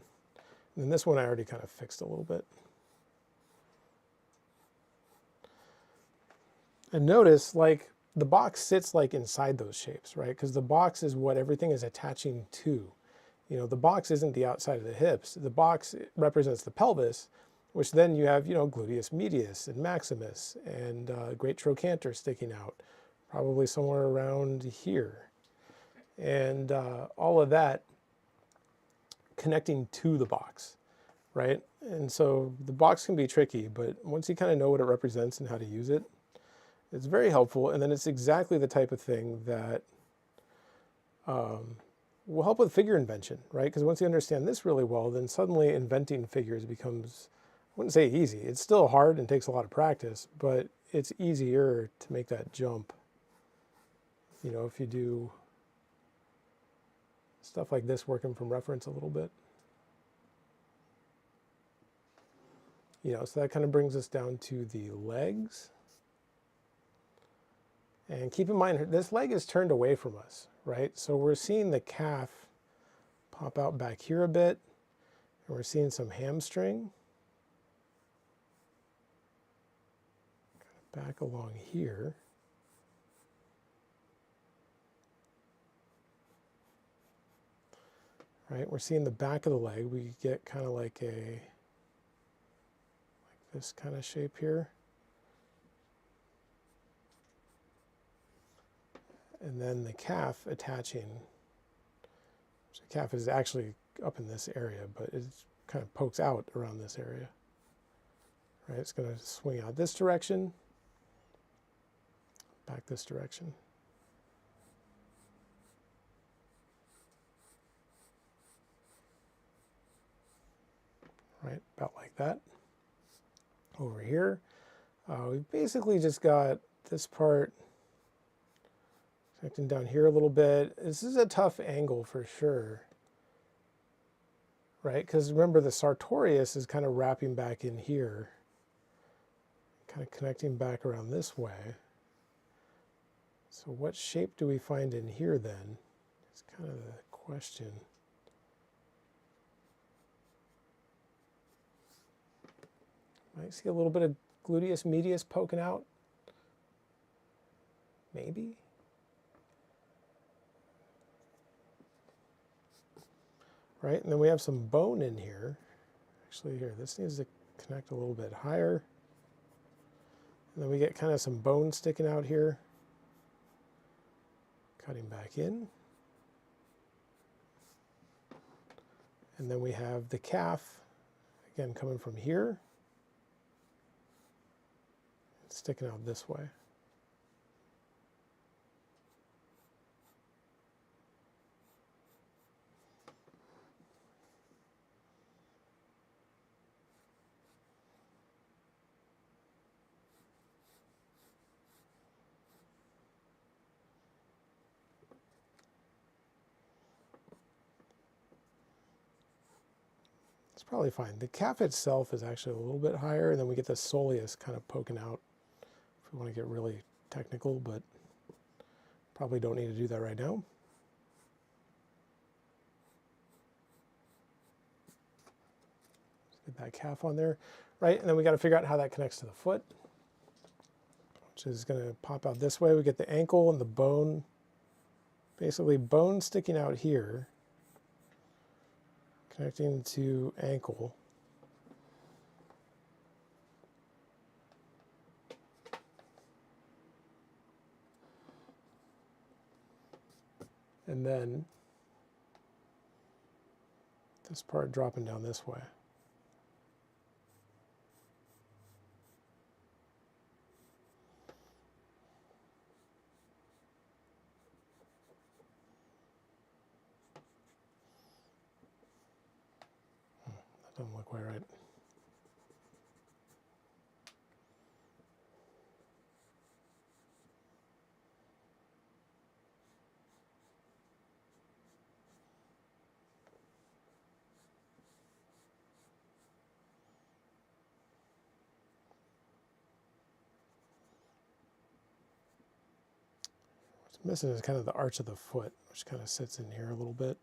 And then this one I already kind of fixed a little bit. And notice, like, the box sits like inside those shapes, right? Because the box is what everything is attaching to. You know, the box isn't the outside of the hips. The box represents the pelvis, which then you have, you know, gluteus medius and maximus and great trochanter sticking out, probably somewhere around here. And all of that connecting to the box, right? And so the box can be tricky, but once you kind of know what it represents and how to use it, it's very helpful. And then it's exactly the type of thing that will help with figure invention, right? Because once you understand this really well, then suddenly inventing figures becomes, I wouldn't say easy. It's still hard and takes a lot of practice, but it's easier to make that jump. You know, if you do stuff like this, working from reference a little bit. You know, so that kind of brings us down to the legs. And keep in mind, this leg is turned away from us, right? So we're seeing the calf pop out back here a bit, and we're seeing some hamstring kind of back along here. Right, we're seeing the back of the leg. We get kind of like this kind of shape here. And then the calf attaching. So the calf is actually up in this area, but it kind of pokes out around this area. Right, it's going to swing out this direction, back this direction. Right, about like that. Over here, we've basically just got this part connecting down here a little bit. This is a tough angle for sure, right? Because remember, the sartorius is kind of wrapping back in here, kind of connecting back around this way. So what shape do we find in here then? It's kind of the question. Might see a little bit of gluteus medius poking out. Maybe. Right, and then we have some bone in here. Actually here, this needs to connect a little bit higher. And then we get kind of some bone sticking out here. Cutting back in. And then we have the calf, again coming from here. Sticking out this way. It's probably fine. The calf itself is actually a little bit higher, and then we get the soleus kind of poking out. We want to get really technical, but probably don't need to do that right now. Let's get that calf on there, right? And then we got to figure out how that connects to the foot, which is going to pop out this way. We get the ankle and the bone, basically bone sticking out here, connecting to ankle. And then this part dropping down this way. That doesn't look quite right. missing is kind of the arch of the foot, which kind of sits in here a little bit.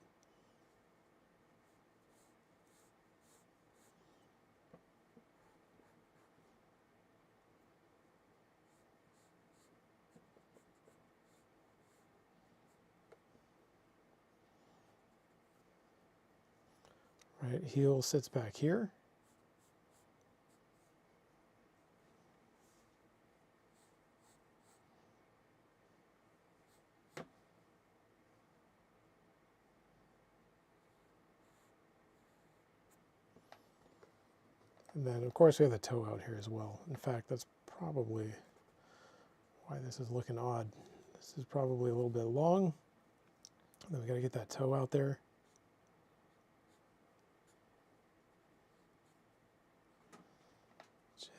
Right, heel sits back here. And then, of course, we have the toe out here as well. In fact, that's probably why this is looking odd. This is probably a little bit long. And then we got to get that toe out there. Which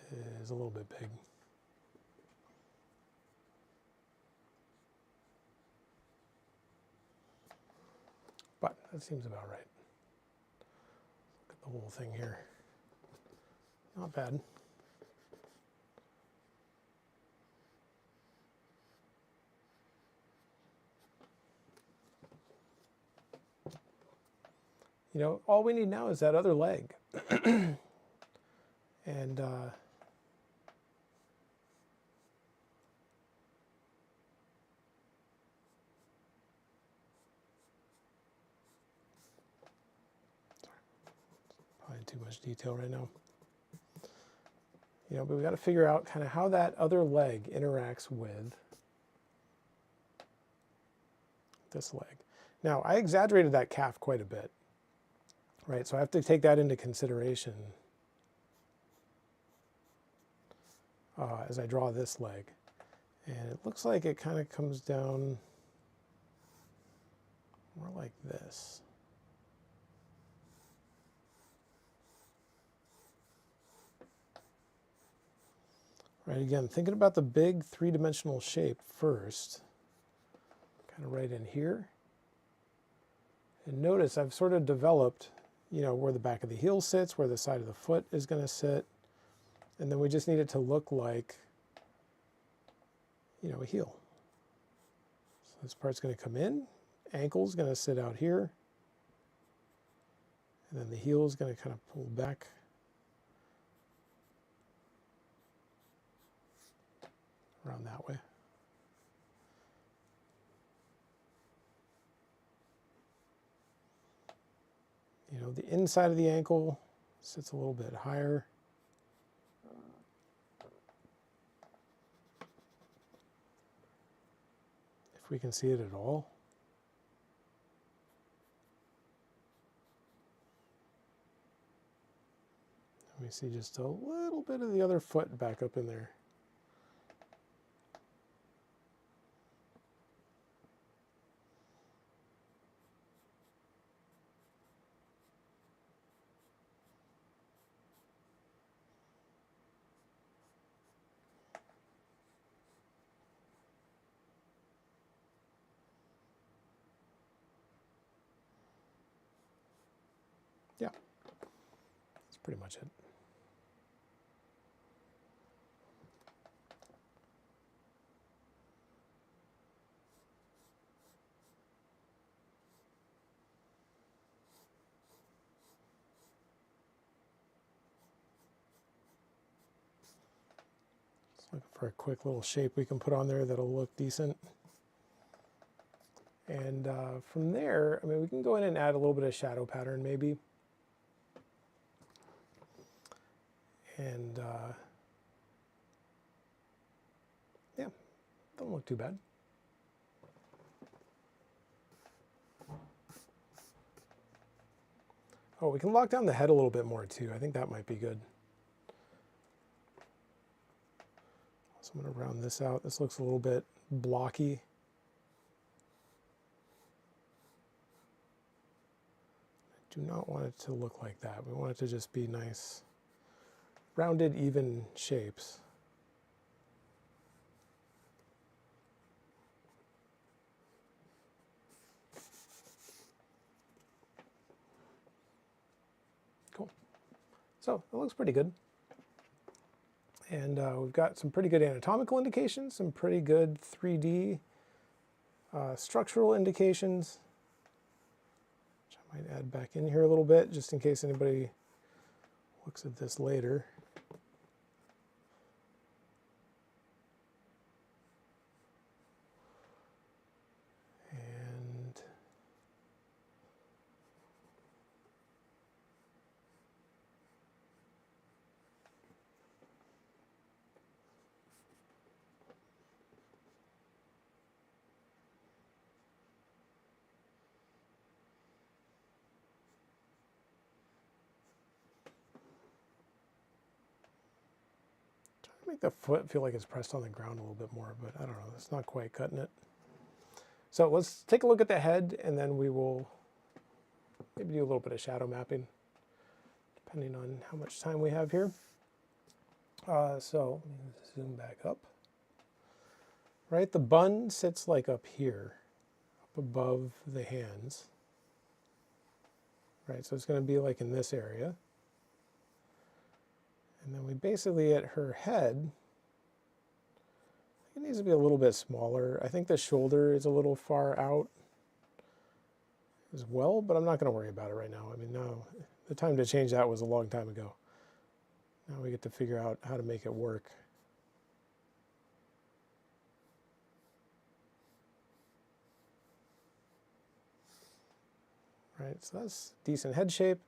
is a little bit big. But that seems about right. Look at the whole thing here. Not bad. You know, all we need now is that other leg. And probably too much detail right now. You know, but we got to figure out kind of how that other leg interacts with this leg. Now, I exaggerated that calf quite a bit, right? So I have to take that into consideration as I draw this leg. And it looks like it kind of comes down more like this. Right, again, thinking about the big three-dimensional shape first, kind of right in here. And notice I've sort of developed, you know, where the back of the heel sits, where the side of the foot is going to sit, and then we just need it to look like, you know, a heel. So this part's going to come in, ankle's going to sit out here, and then the heel is going to kind of pull back around that way. You know, the inside of the ankle sits a little bit higher. If we can see it at all. Let me see just a little bit of the other foot back up in there. Yeah, that's pretty much it. Just looking for a quick little shape we can put on there that'll look decent. And from there, I mean, we can go in and add a little bit of shadow pattern maybe. And yeah, don't look too bad. Oh, we can lock down the head a little bit more too. I think that might be good. So I'm going to round this out. This looks a little bit blocky. I do not want it to look like that. We want it to just be nice, rounded, even shapes. Cool. So it looks pretty good. And we've got some pretty good anatomical indications, some pretty good 3D Structural indications, which I might add back in here a little bit, just in case anybody looks at this later. And make the foot feel like it's pressed on the ground a little bit more, but I don't know, it's not quite cutting it. So let's take a look at the head, and then we will maybe do a little bit of shadow mapping, depending on how much time we have here. So let me zoom back up. Right, the bun sits like up here, up above the hands. Right, so it's going to be like in this area. And then we basically, at her head, it needs to be a little bit smaller. I think the shoulder is a little far out as well, but I'm not going to worry about it right now. I mean, no, the time to change that was a long time ago. Now we get to figure out how to make it work. Right, so that's decent head shape.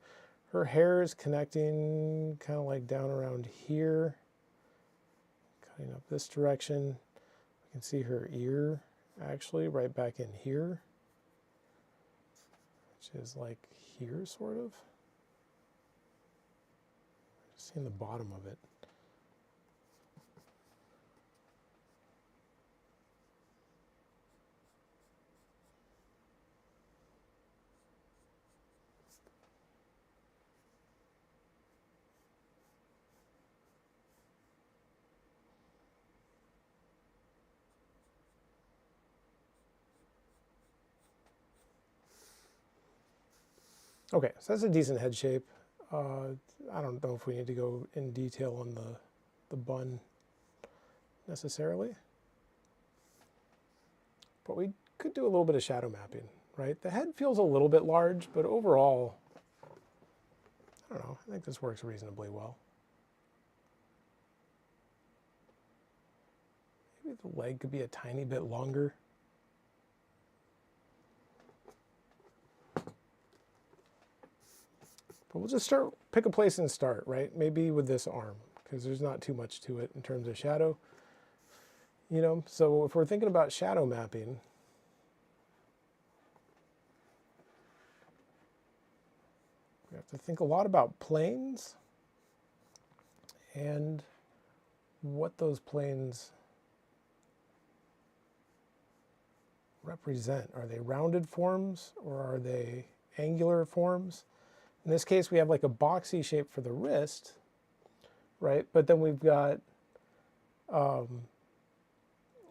Her hair is connecting kind of like down around here, cutting up this direction. We can see her ear actually right back in here, which is like here sort of. Just seeing the bottom of it. Okay, so that's a decent head shape. I don't know if we need to go in detail on the bun necessarily, but we could do a little bit of shadow mapping, right? The head feels a little bit large, but overall, I don't know, I think this works reasonably well. Maybe the leg could be a tiny bit longer. But we'll just pick a place and start, right? Maybe with this arm, because there's not too much to it in terms of shadow. You know, so if we're thinking about shadow mapping, we have to think a lot about planes and what those planes represent. Are they rounded forms or are they angular forms? In this case, we have like a boxy shape for the wrist, right? But then we've got a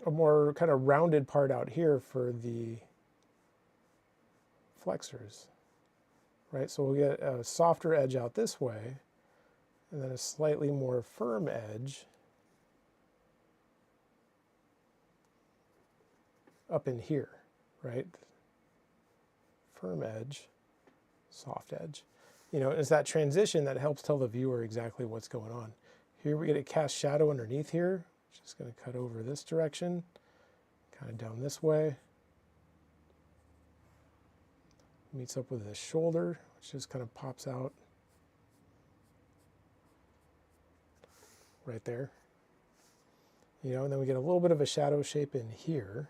more kind of rounded part out here for the flexors, right? So we'll get a softer edge out this way, and then a slightly more firm edge up in here, right? Firm edge, soft edge. You know, it's that transition that helps tell the viewer exactly what's going on. Here we get a cast shadow underneath here, which is going to cut over this direction, kind of down this way. Meets up with the shoulder, which just kind of pops out right there. You know, and then we get a little bit of a shadow shape in here,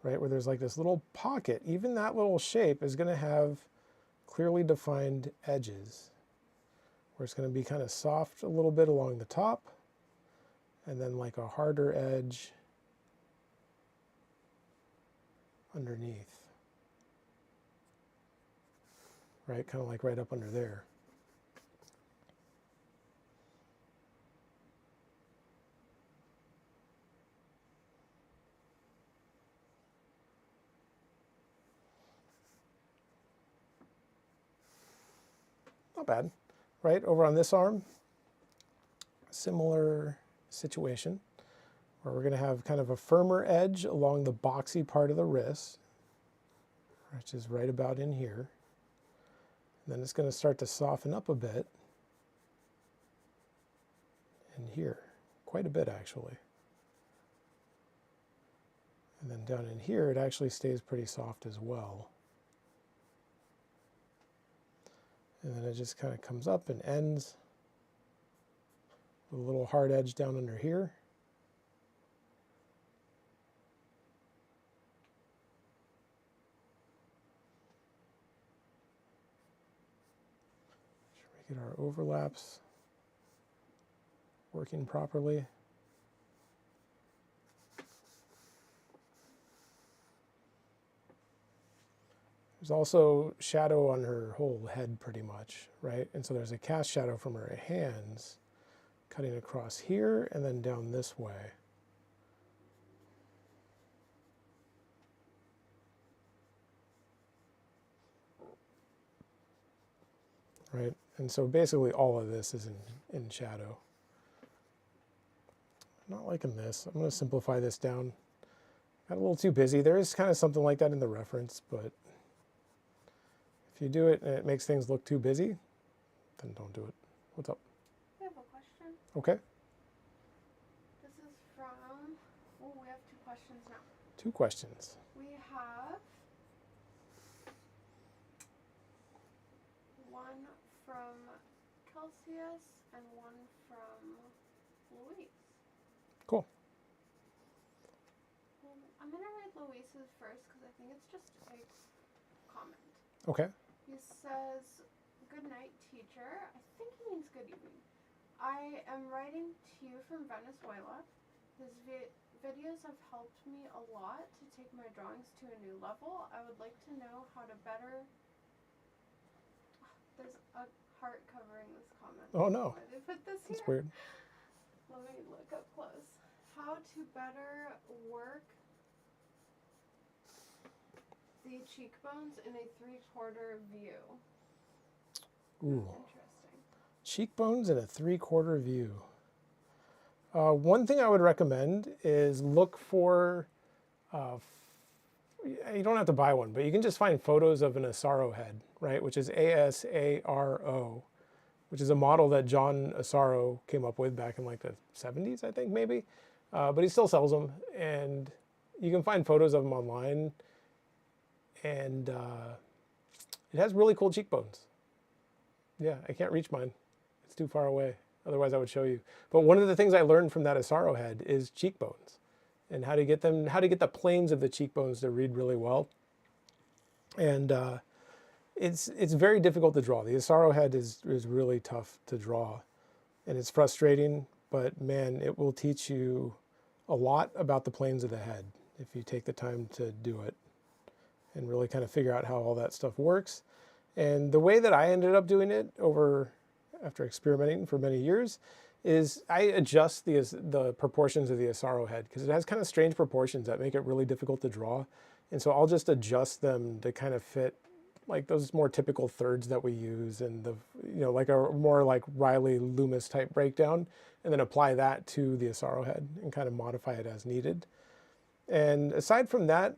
right, where there's like this little pocket. Even that little shape is going to have clearly defined edges, where it's going to be kind of soft a little bit along the top, and then like a harder edge underneath, right, kind of like right up under there. Not bad, right? Over on this arm, similar situation. where we're going to have kind of a firmer edge along the boxy part of the wrist, which is right about in here. And then it's going to start to soften up a bit in here, quite a bit actually. And then down in here, it actually stays pretty soft as well. And then it just kind of comes up and ends with a little hard edge down under here. Get our overlaps working properly. There's also shadow on her whole head pretty much, right? And so there's a cast shadow from her hands cutting across here and then down this way. Right? And so basically all of this is in shadow. I'm not liking this. I'm going to simplify this down. Got a little too busy. There is kind of something like that in the reference, but if you do it and it makes things look too busy, then don't do it. What's up? I have a question. Okay. This is from, oh, we have two questions now. Two questions. We have one from Celsius and one from Louise. Cool. I'm going to read Louise's first because I think it's just a comment. Okay. He says, "Good night, teacher." I think he means good evening. I am writing to you from Venezuela. His videos have helped me a lot to take my drawings to a new level. I would like to know how to better... There's a heart covering this comment. Oh no. Why did they put this here? That's weird. Let me look up close. How to better work the cheekbones in a 3/4 view. Ooh. Interesting. Cheekbones in a 3/4 view. One thing I would recommend is look for, you don't have to buy one, but you can just find photos of an Asaro head, right? Which is ASARO, which is a model that John Asaro came up with back in like the 70s, I think maybe. But he still sells them, and you can find photos of them online. And it has really cool cheekbones. Yeah, I can't reach mine. It's too far away. Otherwise I would show you. But one of the things I learned from that Asaro head is cheekbones and how to get them, how to get the planes of the cheekbones to read really well. And it's very difficult to draw. The Asaro head is really tough to draw, and it's frustrating, but man, it will teach you a lot about the planes of the head if you take the time to do it and really kind of figure out how all that stuff works. And the way that I ended up doing it after experimenting for many years is I adjust the proportions of the Asaro head because it has kind of strange proportions that make it really difficult to draw. And so I'll just adjust them to kind of fit like those more typical thirds that we use and the, like a more like Riley Loomis type breakdown, and then apply that to the Asaro head and kind of modify it as needed. And aside from that,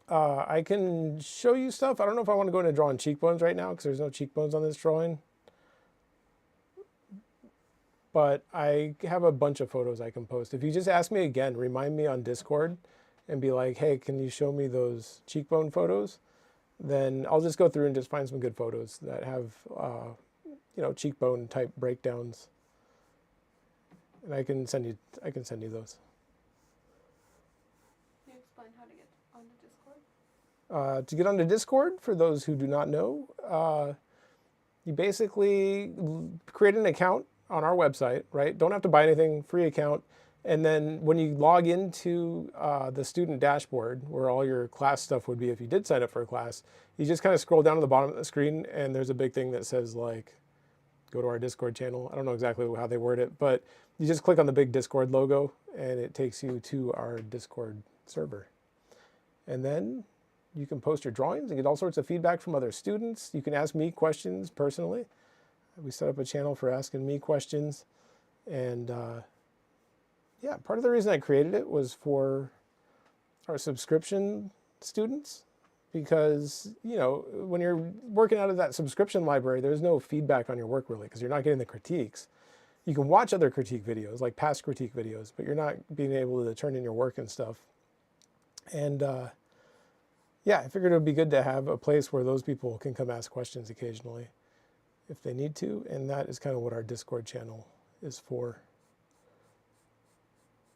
I can show you stuff. I don't know if I want to go into drawing cheekbones right now because there's no cheekbones on this drawing. But I have a bunch of photos I can post. If you just ask me again, remind me on Discord and be like, hey, can you show me those cheekbone photos? Then I'll just go through and just find some good photos that have, cheekbone type breakdowns. And I can send you those. Can you explain how to get onto Discord? To get onto Discord, for those who do not know, you basically create an account on our website, right? Don't have to buy anything, free account. And then when you log into the student dashboard, where all your class stuff would be if you did sign up for a class, you just kind of scroll down to the bottom of the screen and there's a big thing that says like, go to our Discord channel. I don't know exactly how they word it, but you just click on the big Discord logo and it takes you to our Discord server. And then you can post your drawings and get all sorts of feedback from other students. You can ask me questions personally. We set up a channel for asking me questions, and Yeah, part of the reason I created it was for our subscription students, because, you know, when you're working out of that subscription library, there's no feedback on your work really, because you're not getting the critiques. You can watch other critique videos, like past critique videos, but you're not being able to turn in your work and stuff. And yeah, I figured it would be good to have a place where those people can come ask questions occasionally if they need to, and that is kind of what our Discord channel is for.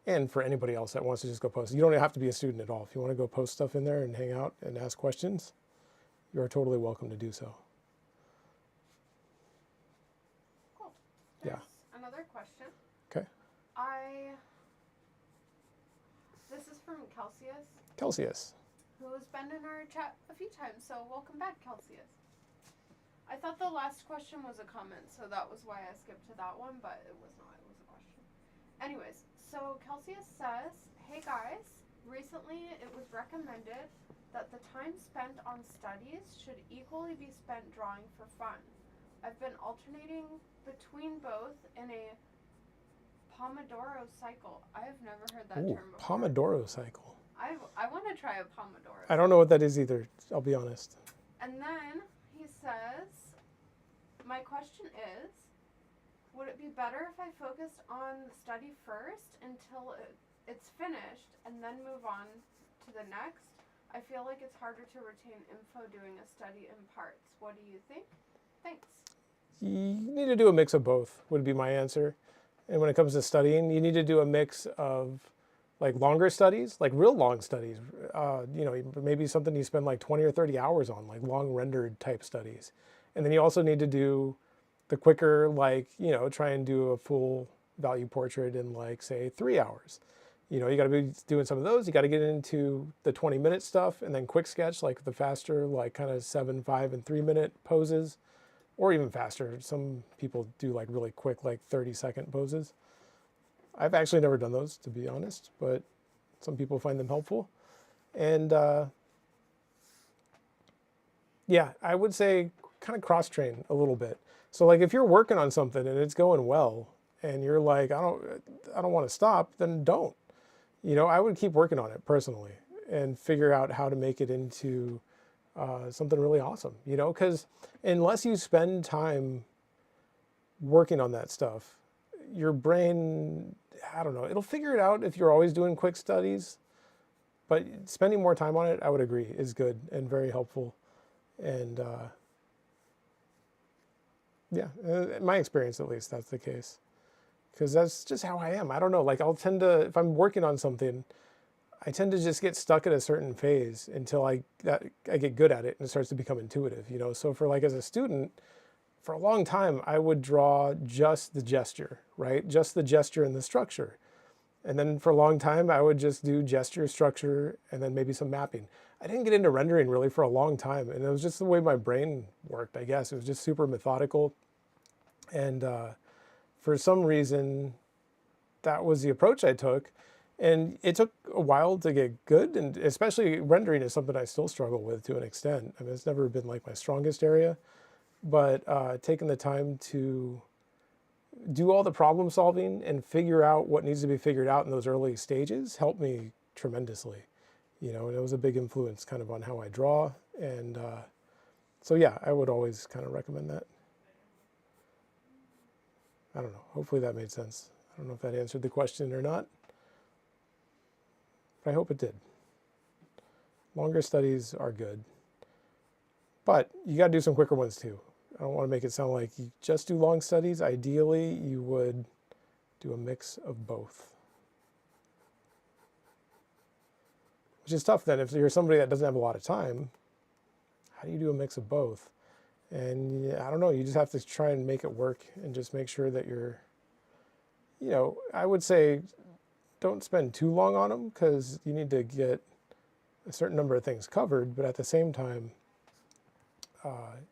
And for anybody else that wants to just go post. You don't have to be a student at all. If you want to go post stuff in there and hang out and ask questions, you are totally welcome to do so. Cool. Yeah. There's another question. Okay. This is from Celsius, Celsius. who has been in our chat a few times, so welcome back, Celsius. I thought the last question was a comment, so that was why I skipped to that one, but it was not. It was a question. Anyways, so Celsius says, hey guys, recently it was recommended that the time spent on studies should equally be spent drawing for fun. I've been alternating between both in a Pomodoro cycle. I have never heard that term before. Pomodoro cycle. I want to try a Pomodoro. I don't know what that is either, I'll be honest. And then he says, my question is, would it be better if I focused on the study first until it's finished and then move on to the next? I feel like it's harder to retain info doing a study in parts. What do you think? Thanks. You need to do a mix of both, would be my answer. And when it comes to studying, you need to do a mix of like longer studies, like real long studies, you know, maybe something you spend like 20 or 30 hours on, like long rendered type studies. And then you also need to do the quicker, like, you know, try and do a full value portrait in like, say, 3 hours. You know, you got to be doing some of those. You got to get into the 20-minute stuff, and then quick sketch, like the faster, like kind of 7, 5, and 3-minute poses, or even faster. Some people do like really quick, like 30-second poses. I've actually never done those, to be honest, but some people find them helpful. And yeah, I would say kind of cross-train a little bit. So like if you're working on something and it's going well, and you're like, I don't want to stop, then don't. You know, I would keep working on it personally and figure out how to make it into something really awesome, you know, because unless you spend time working on that stuff, your brain, I don't know, it'll figure it out if you're always doing quick studies, but spending more time on it, I would agree, is good and very helpful. And yeah, in my experience at least, that's the case. Because that's just how I am. I don't know, like I'll tend to, if I'm working on something, I tend to just get stuck at a certain phase until I get good at it and it starts to become intuitive, you know? So for like as a student, for a long time, I would draw just the gesture, right? Just the gesture and the structure. And then for a long time, I would just do gesture, structure, and then maybe some mapping. I didn't get into rendering really for a long time. And it was just the way my brain worked, I guess. It was just super methodical. And for some reason, that was the approach I took. And it took a while to get good. And especially rendering is something I still struggle with to an extent. I mean, it's never been like my strongest area. But taking the time to do all the problem solving and figure out what needs to be figured out in those early stages helped me tremendously, you know, and it was a big influence kind of on how I draw. And so, yeah, I would always kind of recommend that. I don't know. Hopefully that made sense. I don't know if that answered the question or not, but I hope it did. Longer studies are good, but you got to do some quicker ones too. I don't want to make it sound like you just do long studies. Ideally, you would do a mix of both. Which is tough then. If you're somebody that doesn't have a lot of time, how do you do a mix of both? And I don't know, you just have to try and make it work and just make sure that you're, you know, I would say don't spend too long on them because you need to get a certain number of things covered, but at the same time,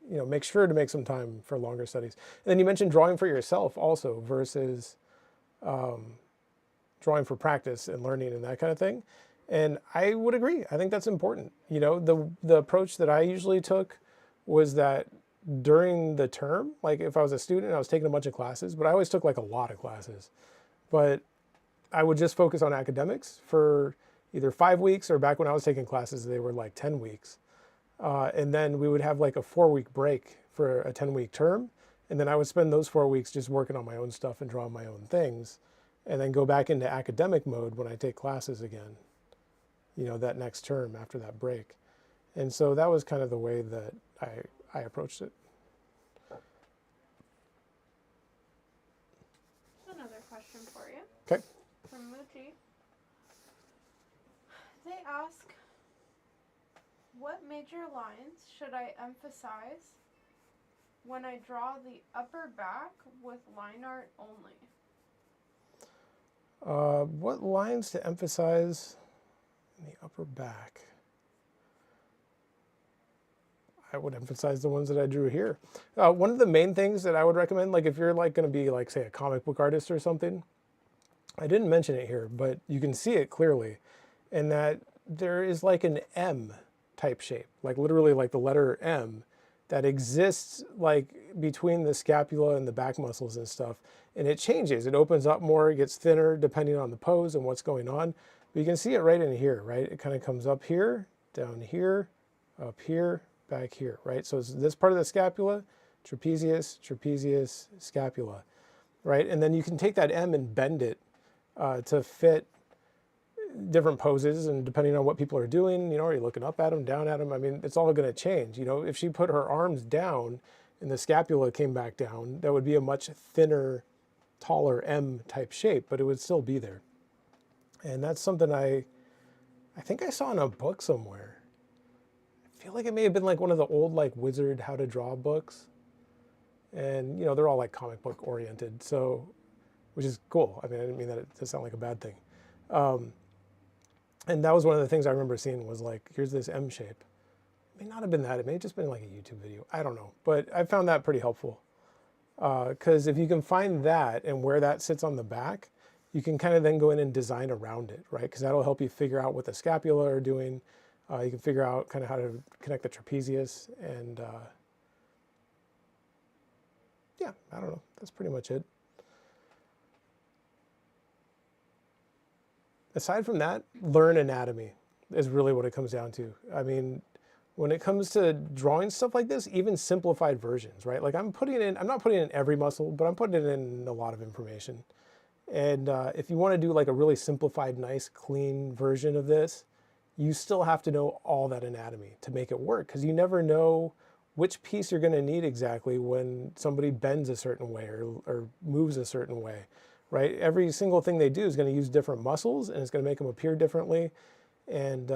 you know, make sure to make some time for longer studies. And then you mentioned drawing for yourself also versus drawing for practice and learning and that kind of thing. And I would agree. I think that's important. You know, the approach that I usually took was that during the term, like if I was a student, I was taking a bunch of classes, but I always took like a lot of classes. But I would just focus on academics for either 5 weeks, or back when I was taking classes, they were like 10 weeks. And then we would have like a 4-week break for a 10-week term. And then I would spend those 4 weeks just working on my own stuff and drawing my own things, and then go back into academic mode when I take classes again, you know, that next term after that break. And so that was kind of the way that I approached it. Another question for you. Okay. From Muji. They ask, what major lines should I emphasize when I draw the upper back with line art only? What lines to emphasize in the upper back? I would emphasize the ones that I drew here. One of the main things that I would recommend, like if you're like going to be like, say, a comic book artist or something, I didn't mention it here, but you can see it clearly, in that there is like an M type shape, like literally like the letter M, that exists like between the scapula and the back muscles and stuff. And it changes, it opens up more, it gets thinner depending on the pose and what's going on. But you can see it right in here, right? It kind of comes up here, down here, up here, back here, right? So it's this part of the scapula, trapezius, trapezius, scapula, right? And then you can take that M and bend it to fit different poses, and depending on what people are doing, you know, are you looking up at them, down at them? I mean, it's all going to change. You know, if she put her arms down and the scapula came back down, that would be a much thinner, taller M type shape, but it would still be there. And that's something I think I saw in a book somewhere. I feel like it may have been like one of the old like wizard how to draw books. And, you know, they're all like comic book oriented, so, which is cool. I mean, I didn't mean that to sound like a bad thing. And that was one of the things I remember seeing was like, here's this M shape. It may not have been that. It may have just been like a YouTube video. I don't know. But I found that pretty helpful. Because if you can find that and where that sits on the back, you can kind of then go in and design around it, right? Because that'll help you figure out what the scapula are doing. You can figure out kind of how to connect the trapezius. And yeah, I don't know. That's pretty much it. Aside from that, learn anatomy is really what it comes down to. I mean, when it comes to drawing stuff like this, even simplified versions, right? Like I'm not putting in every muscle, but I'm putting it in a lot of information. And if you want to do like a really simplified, nice, clean version of this, you still have to know all that anatomy to make it work, because you never know which piece you're going to need exactly when somebody bends a certain way or moves a certain way. Right? Every single thing they do is going to use different muscles, and it's going to make them appear differently. And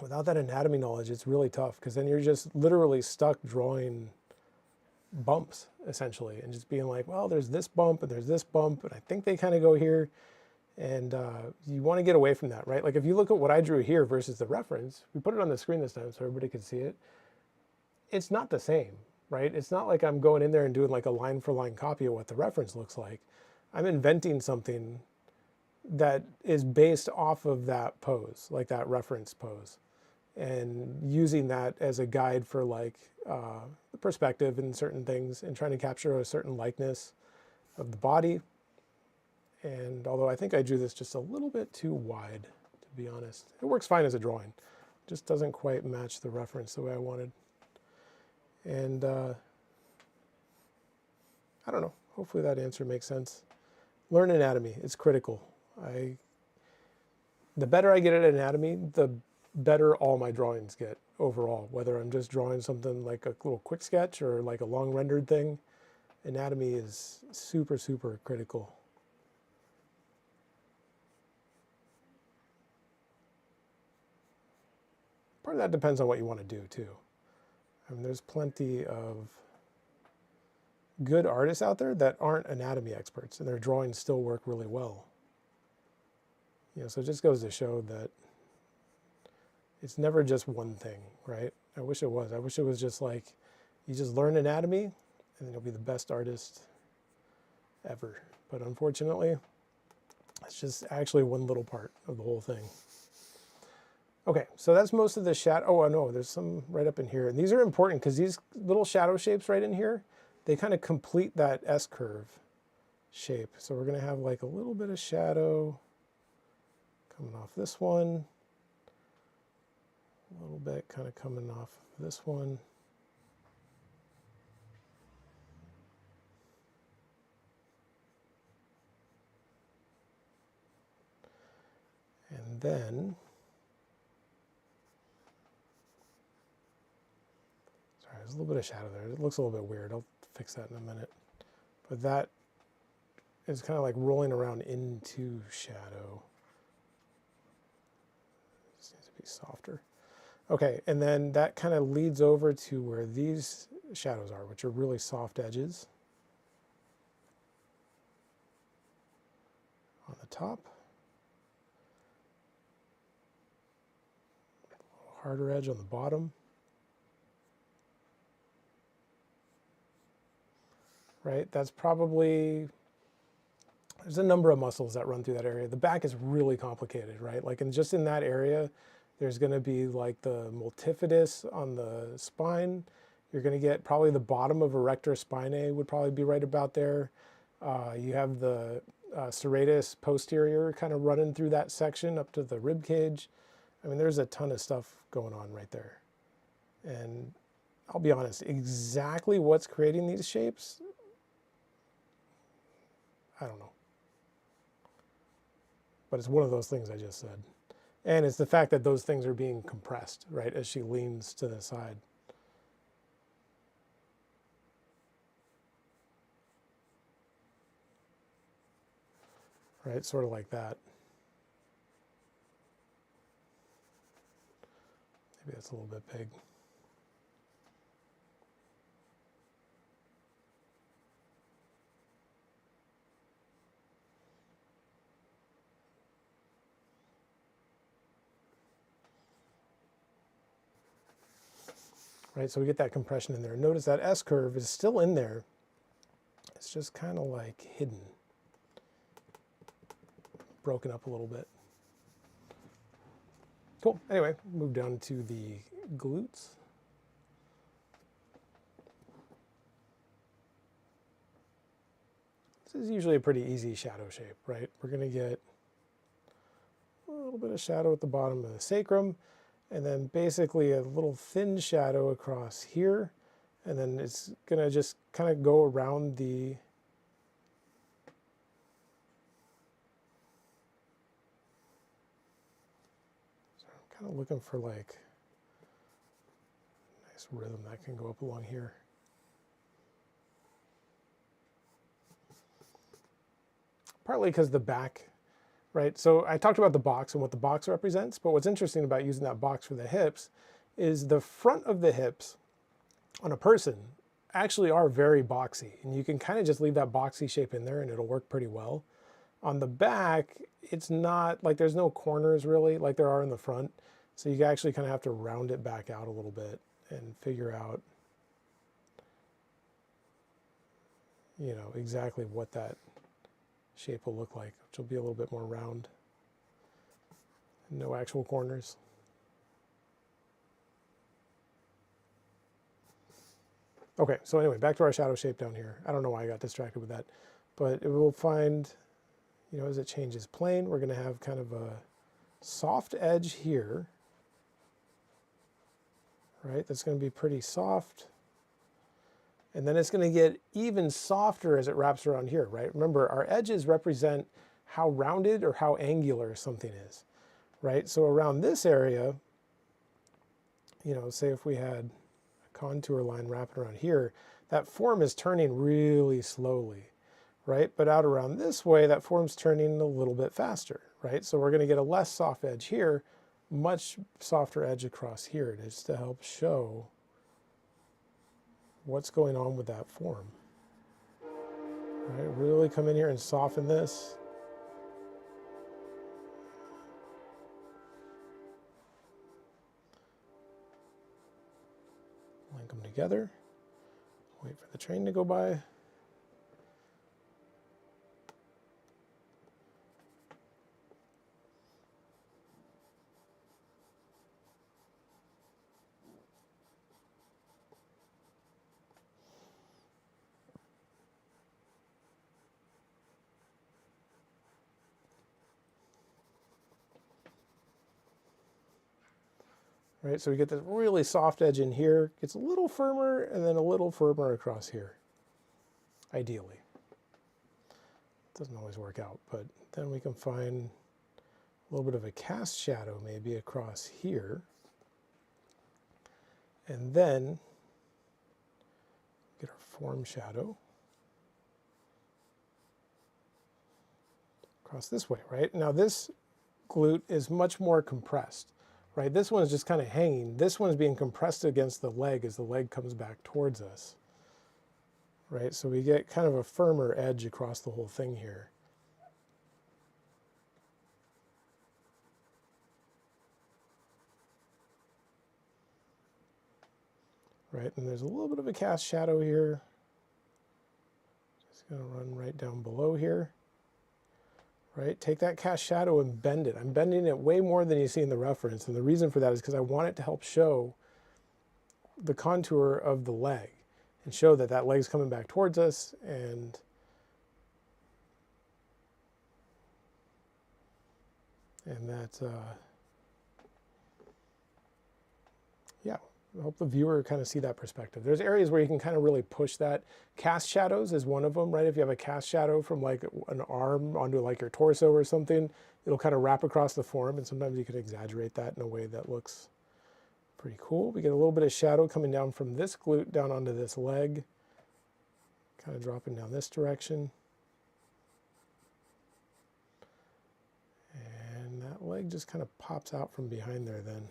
without that anatomy knowledge, it's really tough, because then you're just literally stuck drawing bumps, essentially, and just being like, well, there's this bump, and there's this bump, and I think they kind of go here. And you want to get away from that, right? Like if you look at what I drew here versus the reference, we put it on the screen this time so everybody could see it. It's not the same, right? It's not like I'm going in there and doing like a line for line copy of what the reference looks like. I'm inventing something that is based off of that pose, like that reference pose, and using that as a guide for like the perspective and certain things, and trying to capture a certain likeness of the body. And although I think I drew this just a little bit too wide, to be honest. It works fine as a drawing. It just doesn't quite match the reference the way I wanted. And I don't know, hopefully that answer makes sense. Learn anatomy, it's critical. The better I get at anatomy, the better all my drawings get overall, whether I'm just drawing something like a little quick sketch or like a long rendered thing. Anatomy is super, super critical. Part of that depends on what you want to do too. I mean, there's plenty of good artists out there that aren't anatomy experts, and their drawings still work really well. You know, so it just goes to show that it's never just one thing, right? I wish it was. I wish it was just like, you just learn anatomy, and then you'll be the best artist ever. But unfortunately, it's just actually one little part of the whole thing. Okay, so that's most of the shadow. Oh, no, there's some right up in here. And these are important because these little shadow shapes right in here, they kind of complete that S-curve shape. So we're going to have like a little bit of shadow coming off this one, a little bit kind of coming off of this one. And then, sorry, there's a little bit of shadow there. It looks a little bit weird. I'll fix that in a minute. But that is kind of like rolling around into shadow. This needs to be softer. Okay, and then that kind of leads over to where these shadows are, which are really soft edges on the top. Harder edge on the bottom. Right, that's probably, there's a number of muscles that run through that area. The back is really complicated, right? Like, and just in that area, there's going to be like the multifidus on the spine. You're going to get probably the bottom of erector spinae would probably be right about there. You have the serratus posterior kind of running through that section up to the rib cage. I mean, there's a ton of stuff going on right there. And I'll be honest, exactly what's creating these shapes, I don't know. But it's one of those things I just said. And it's the fact that those things are being compressed, right, as she leans to the side. Right, sort of like that. Maybe that's a little bit big. Right, so we get that compression in there. Notice that S curve is still in there. It's just kind of like hidden, broken up a little bit. Cool. Anyway, move down to the glutes. This is usually a pretty easy shadow shape, right? We're going to get a little bit of shadow at the bottom of the sacrum, and then basically a little thin shadow across here, and then it's going to just kind of go around the kind of looking for like nice rhythm that can go up along here. Partly because the back, right? So I talked about the box and what the box represents, but what's interesting about using that box for the hips is the front of the hips on a person actually are very boxy, and you can kind of just leave that boxy shape in there and it'll work pretty well. On the back, it's not, like there's no corners really like there are in the front, so you actually kind of have to round it back out a little bit and figure out, you know, exactly what that shape will look like, which will be a little bit more round. No actual corners. Okay, so anyway, back to our shadow shape down here. I don't know why I got distracted with that, but it will find, you know, as it changes plane, we're going to have kind of a soft edge here, right? That's going to be pretty soft. And then it's going to get even softer as it wraps around here, right? Remember, our edges represent how rounded or how angular something is, right? So around this area, you know, say if we had a contour line wrapping around here, that form is turning really slowly, right? But out around this way, that form's turning a little bit faster, right? So we're going to get a less soft edge here, much softer edge across here, just to help show what's going on with that form. All right, really come in here and soften this. Link them together. Wait for the train to go by. right? So we get this really soft edge in here, gets a little firmer, and then a little firmer across here, ideally. Doesn't always work out, but then we can find a little bit of a cast shadow maybe across here. And then get our form shadow across this way, right? Now this glute is much more compressed, right? This one is just kind of hanging. This one is being compressed against the leg as the leg comes back towards us, right? So we get kind of a firmer edge across the whole thing here. Right, and there's a little bit of a cast shadow here. Just gonna run right down below here. Right, take that cast shadow and bend it. I'm bending it way more than you see in the reference, and the reason for that is because I want it to help show the contour of the leg and show that that leg's coming back towards us, and that, yeah, I hope the viewer kind of see that perspective. There's areas where you can kind of really push that. Cast shadows is one of them, right? If you have a cast shadow from like an arm onto like your torso or something, it'll kind of wrap across the form, and sometimes you can exaggerate that in a way that looks pretty cool. We get a little bit of shadow coming down from this glute down onto this leg, kind of dropping down this direction. And that leg just kind of pops out from behind there then.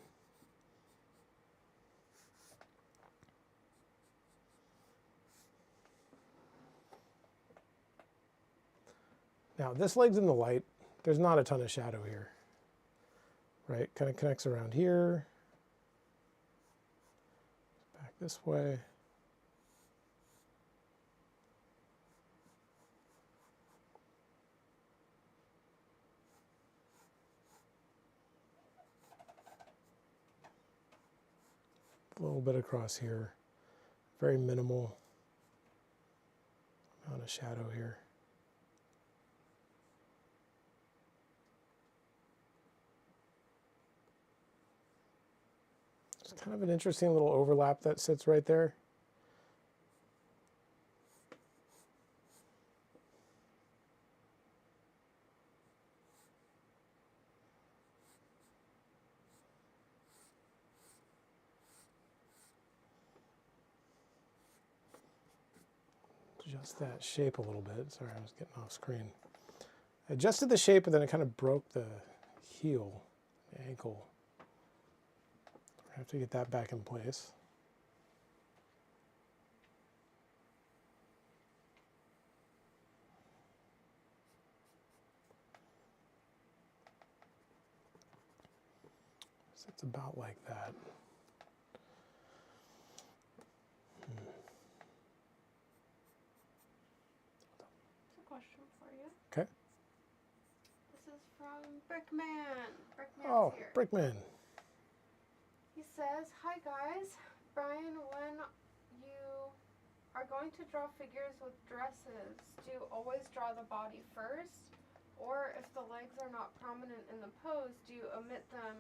Now this leg's in the light, there's not a ton of shadow here, right? Kind of connects around here, back this way. A little bit across here, very minimal amount of shadow here. It's kind of an interesting little overlap that sits right there. Adjust that shape a little bit. Sorry, I was getting off screen. I adjusted the shape, and then it kind of broke the heel, the ankle. I have to get that back in place. So it's about like that. Question for you. Okay. This is from Brickman. Brickman's Oh, here. Brickman. He says, "Hi guys, Brian. When you are going to draw figures with dresses, do you always draw the body first, or if the legs are not prominent in the pose, do you omit them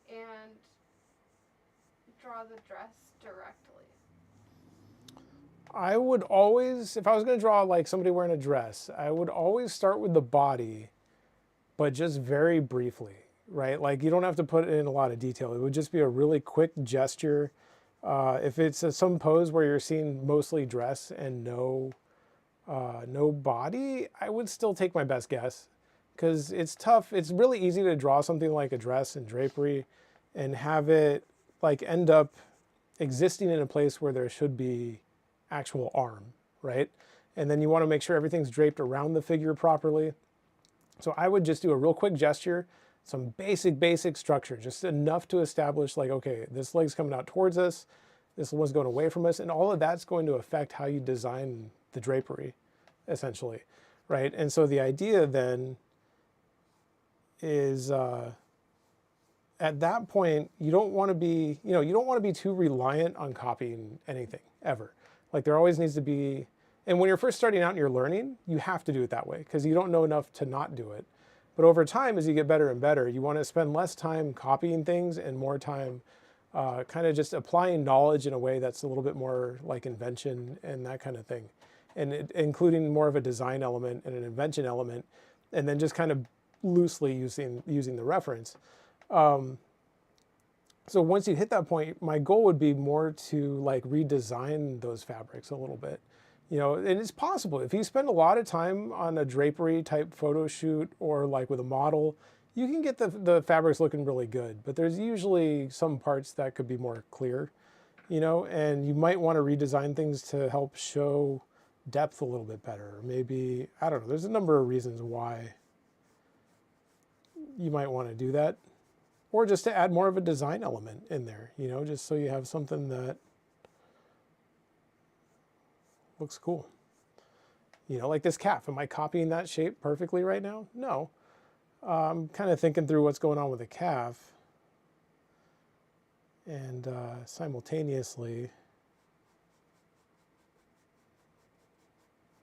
and draw the dress directly?" I would always, if I was going to draw like somebody wearing a dress, I would always start with the body, but just very briefly, right? Like you don't have to put in a lot of detail. It would just be a really quick gesture. If it's some pose where you're seeing mostly dress and no body, I would still take my best guess, because it's tough. It's really easy to draw something like a dress and drapery and have it like end up existing in a place where there should be actual arm, right? And then you want to make sure everything's draped around the figure properly. So I would just do a real quick gesture, some basic structure, just enough to establish like, okay, this leg's coming out towards us, this one's going away from us, and all of that's going to affect how you design the drapery, essentially, right? And so the idea then is at that point, you don't want to be, you don't want to be too reliant on copying anything, ever. Like there always needs to be, and when you're first starting out and you're learning, you have to do it that way because you don't know enough to not do it. But over time, as you get better and better, you want to spend less time copying things and more time kind of just applying knowledge in a way that's a little bit more like invention and that kind of thing. And including more of a design element and an invention element, and then just kind of loosely using the reference. So once you hit that point, my goal would be more to like redesign those fabrics a little bit. You know, and it's possible if you spend a lot of time on a drapery type photo shoot or like with a model, you can get the fabrics looking really good. But there's usually some parts that could be more clear, you know, and you might want to redesign things to help show depth a little bit better. Maybe, I don't know, there's a number of reasons why you might want to do that. Or just to add more of a design element in there, you know, just so you have something that looks cool. You know, like this calf. Am I copying that shape perfectly right now? No. I'm kind of thinking through what's going on with the calf. And simultaneously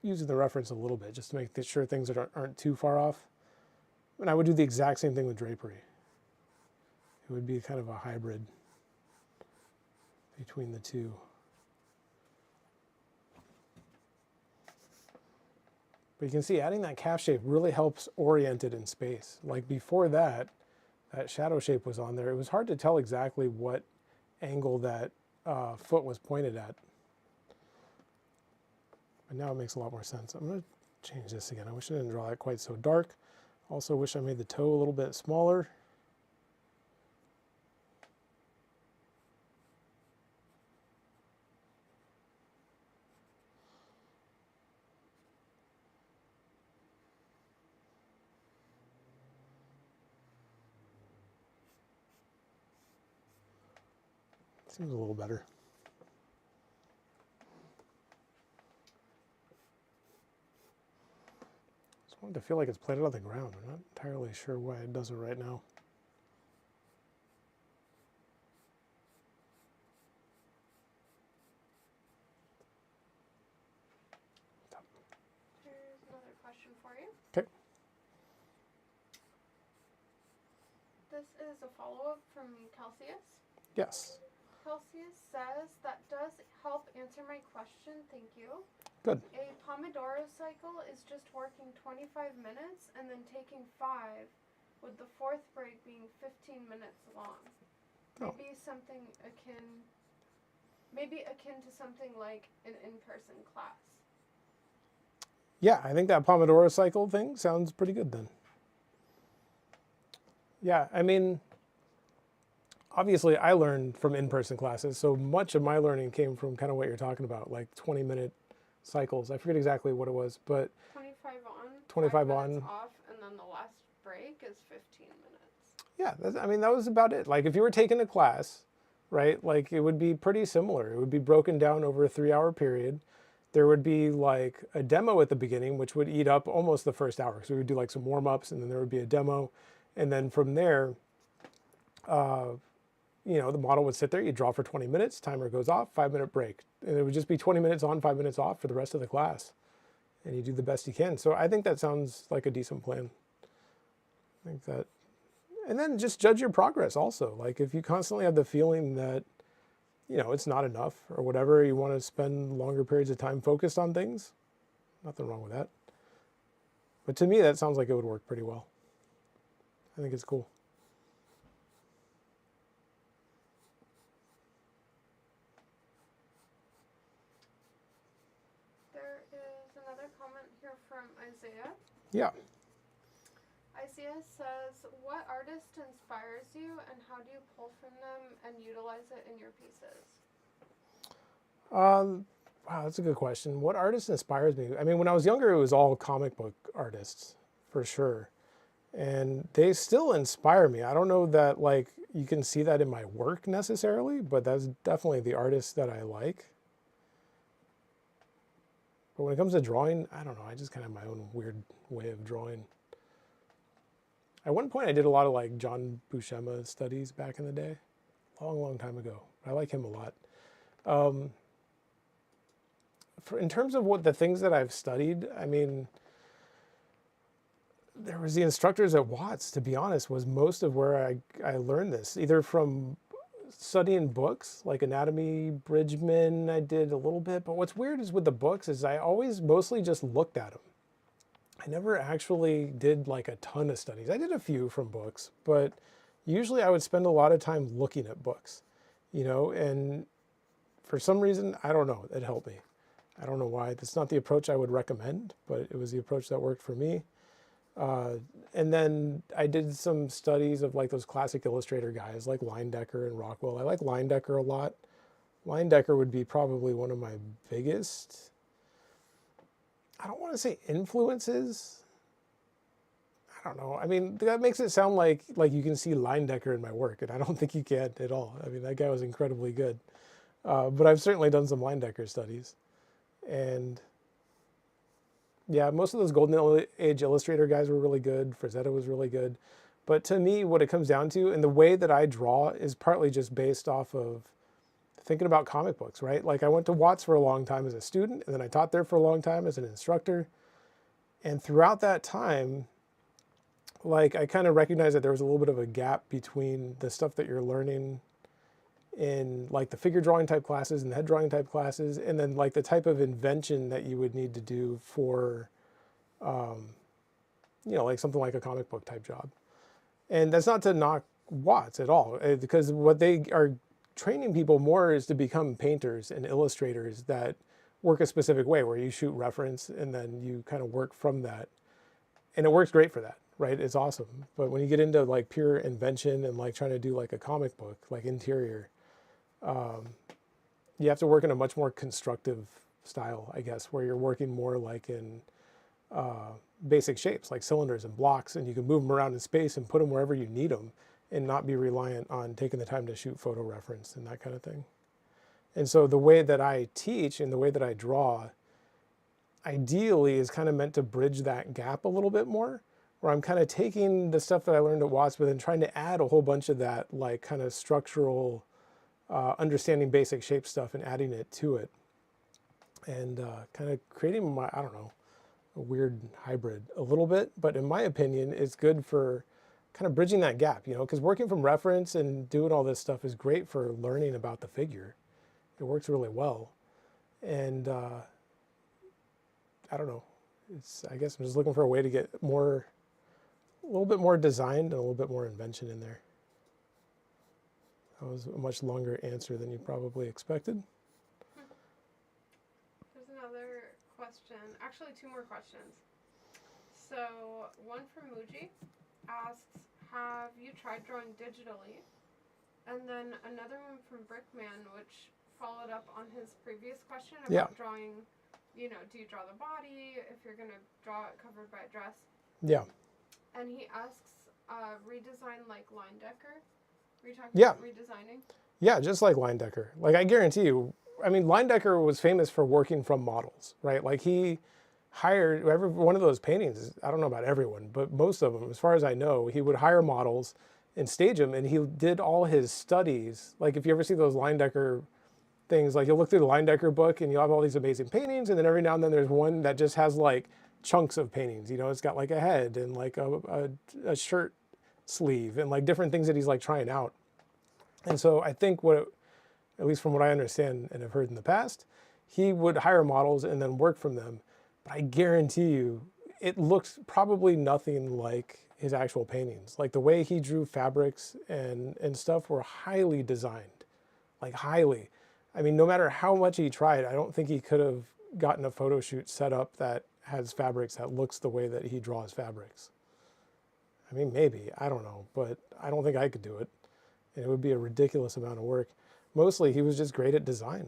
using the reference a little bit just to make sure things aren't too far off. And I would do the exact same thing with drapery. It would be kind of a hybrid between the two. But you can see adding that calf shape really helps orient it in space. Like before that shadow shape was on there, it was hard to tell exactly what angle that foot was pointed at. But now it makes a lot more sense. I'm going to change this again. I wish I didn't draw that quite so dark. Also wish I made the toe a little bit smaller. Seems a little better. Just want it to feel like it's planted on the ground. I'm not entirely sure why it does it right now. Here's another question for you. Okay. This is a follow-up from Celsius. Yes. Celsius says, that does help answer my question, thank you. Good. A Pomodoro cycle is just working 25 minutes and then taking 5, with the 4th break being 15 minutes long. Maybe something akin to something like an in-person class. Yeah, I think that Pomodoro cycle thing sounds pretty good then. Yeah, I mean, obviously I learned from in-person classes, so much of my learning came from kind of what you're talking about, like 20-minute cycles. I forget exactly what it was, but 25 on, 25 5 on, minutes off, and then the last break is 15 minutes. Yeah, I mean, that was about it. Like if you were taking a class, right, like it would be pretty similar. It would be broken down over a 3-hour period. There would be like a demo at the beginning, which would eat up almost the first hour. So we would do like some warm-ups, and then there would be a demo. And then from there, you know, the model would sit there, you draw for 20 minutes, timer goes off, 5-minute break. And it would just be 20 minutes on, 5 minutes off for the rest of the class. And you do the best you can. So I think that sounds like a decent plan. I think that, and then just judge your progress also. Like if you constantly have the feeling that, you know, it's not enough or whatever, you want to spend longer periods of time focused on things, nothing wrong with that. But to me, that sounds like it would work pretty well. I think it's cool. There is another comment here from Isaiah. Yeah. Isaiah says, what artist inspires you and how do you pull from them and utilize it in your pieces? Wow, that's a good question. What artist inspires me? I mean, when I was younger, it was all comic book artists, for sure. And they still inspire me. I don't know that like you can see that in my work necessarily, but that's definitely the artist that I like. But when it comes to drawing, I don't know. I just kind of have my own weird way of drawing. At one point, I did a lot of like John Buscema studies back in the day, long, long time ago. I like him a lot. In terms of what the things that I've studied, I mean, there was the instructors at Watts, to be honest, was most of where I learned this, either from studying books like Anatomy, Bridgman, I did a little bit. But what's weird is with the books is I always mostly just looked at them. I never actually did like a ton of studies. I did a few from books, but usually I would spend a lot of time looking at books, you know, and for some reason, I don't know, it helped me. I don't know why. That's not the approach I would recommend, but it was the approach that worked for me. And then I did some studies of like those classic illustrator guys like Leyendecker and Rockwell. I like Leyendecker a lot. Leyendecker would be probably one of my biggest, I don't want to say influences. I don't know. I mean, that makes it sound like you can see Leyendecker in my work, and I don't think you can at all. I mean, that guy was incredibly good. But I've certainly done some Leyendecker studies. And yeah, most of those Golden Age Illustrator guys were really good. Frazetta was really good. But to me, what it comes down to, and the way that I draw is partly just based off of thinking about comic books, right? Like I went to Watts for a long time as a student, and then I taught there for a long time as an instructor. And throughout that time, like I kind of recognized that there was a little bit of a gap between the stuff that you're learning in like the figure drawing type classes and the head drawing type classes, and then like the type of invention that you would need to do for, you know, like something like a comic book type job. And that's not to knock Watts at all, because what they are training people more is to become painters and illustrators that work a specific way where you shoot reference and then you kind of work from that. And it works great for that, right? It's awesome. But when you get into like pure invention and like trying to do like a comic book, like interior, you have to work in a much more constructive style, I guess, where you're working more like in basic shapes, like cylinders and blocks, and you can move them around in space and put them wherever you need them and not be reliant on taking the time to shoot photo reference and that kind of thing. And so the way that I teach and the way that I draw, ideally is kind of meant to bridge that gap a little bit more, where I'm kind of taking the stuff that I learned at Watts, but then trying to add a whole bunch of that like kind of structural understanding basic shape stuff and adding it to it, and kind of creating my, I don't know, a weird hybrid a little bit. But in my opinion, it's good for kind of bridging that gap, you know, because working from reference and doing all this stuff is great for learning about the figure. It works really well. And I don't know, I guess I'm just looking for a way to get more, a little bit more designed and a little bit more invention in there. That was a much longer answer than you probably expected. There's another question, actually two more questions. So one from Muji asks, have you tried drawing digitally? And then another one from Brickman, which followed up on his previous question about drawing, you know, do you draw the body if you're going to draw it covered by a dress? Yeah. And he asks, redesign like Leyendecker? Were you talking about redesigning? Yeah, just like Leyendecker. Like I guarantee you, I mean, Leyendecker was famous for working from models, right? Like he hired, every one of those paintings, I don't know about everyone, but most of them, as far as I know, he would hire models and stage them, and he did all his studies. Like if you ever see those Leyendecker things, like you'll look through the Leyendecker book and you'll have all these amazing paintings, and then every now and then there's one that just has like chunks of paintings, you know, it's got like a head and like a shirt sleeve and like different things that he's like trying out. And so I think at least from what I understand and have heard in the past, he would hire models and then work from them. But I guarantee you, it looks probably nothing like his actual paintings. Like the way he drew fabrics and stuff were highly designed, like highly. I mean, no matter how much he tried, I don't think he could have gotten a photo shoot set up that has fabrics that looks the way that he draws fabrics. I mean, maybe, I don't know, but I don't think I could do it. And it would be a ridiculous amount of work. Mostly, he was just great at design.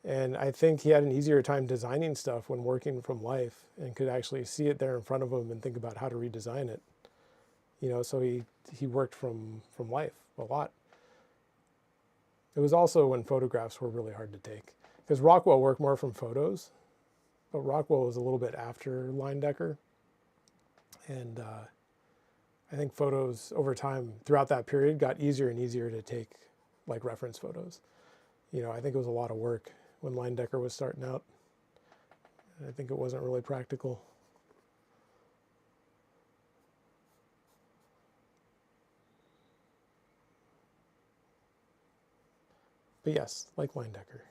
And I think he had an easier time designing stuff when working from life and could actually see it there in front of him and think about how to redesign it. You know, so he worked from life a lot. It was also when photographs were really hard to take. Because Rockwell worked more from photos, but Rockwell was a little bit after Leyendecker. And I think photos over time throughout that period got easier and easier to take like reference photos. You know, I think it was a lot of work when Leyendecker was starting out. And I think it wasn't really practical. But yes, like line decker.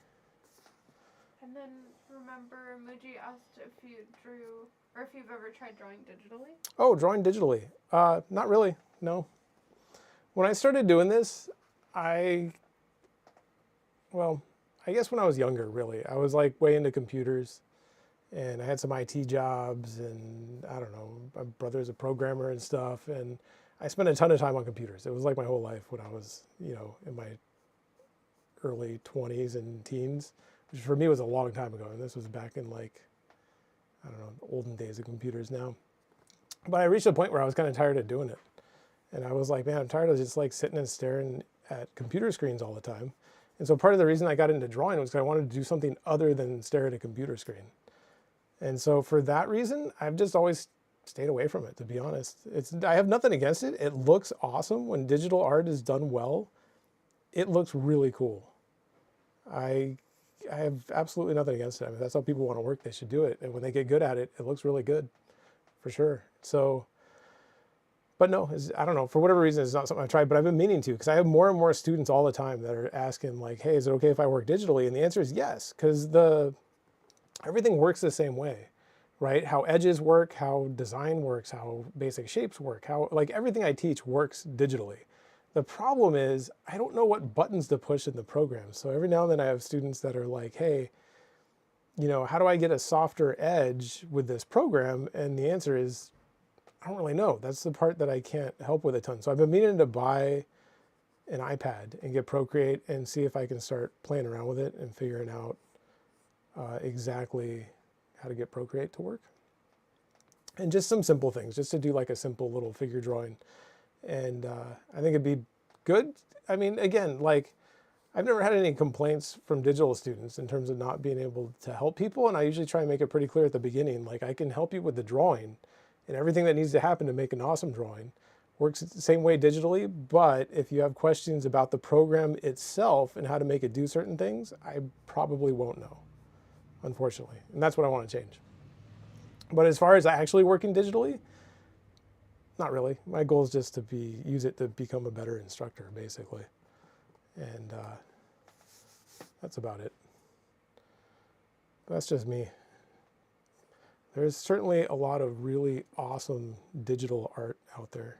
And then remember, Muji asked if you drew, or if you've ever tried drawing digitally. Oh, drawing digitally. Not really, no. When I started doing this, well, I guess when I was younger, really. I was like way into computers, and I had some IT jobs, and I don't know, my brother's a programmer and stuff, and I spent a ton of time on computers. It was like my whole life when I was, in my early 20s and teens, which for me was a long time ago, and this was back in like, I don't know, the olden days of computers now. But I reached a point where I was kind of tired of doing it. And I was like, man, I'm tired of just like sitting and staring at computer screens all the time. And so part of the reason I got into drawing was because I wanted to do something other than stare at a computer screen. And so for that reason, I've just always stayed away from it, to be honest. I have nothing against it. It looks awesome. When digital art is done well, it looks really cool. I have absolutely nothing against it. I mean, that's how people want to work. They should do it. And when they get good at it, it looks really good, for sure. So, but no, I don't know. For whatever reason, it's not something I've tried, but I've been meaning to, because I have more and more students all the time that are asking like, hey, is it okay if I work digitally? And the answer is yes, because everything works the same way, right? How edges work, how design works, how basic shapes work, how like everything I teach works digitally. The problem is I don't know what buttons to push in the program. So every now and then I have students that are like, hey, how do I get a softer edge with this program? And the answer is, I don't really know. That's the part that I can't help with a ton. So I've been meaning to buy an iPad and get Procreate and see if I can start playing around with it and figuring out exactly how to get Procreate to work. And just some simple things, just to do like a simple little figure drawing. And I think it'd be good. I mean, again, like I've never had any complaints from digital students in terms of not being able to help people. And I usually try and make it pretty clear at the beginning, like I can help you with the drawing and everything that needs to happen to make an awesome drawing. Works the same way digitally, but if you have questions about the program itself and how to make it do certain things, I probably won't know, unfortunately. And that's what I want to change. But as far as actually working digitally, not really. My goal is just to use it to become a better instructor, basically. And that's about it. That's just me. There's certainly a lot of really awesome digital art out there.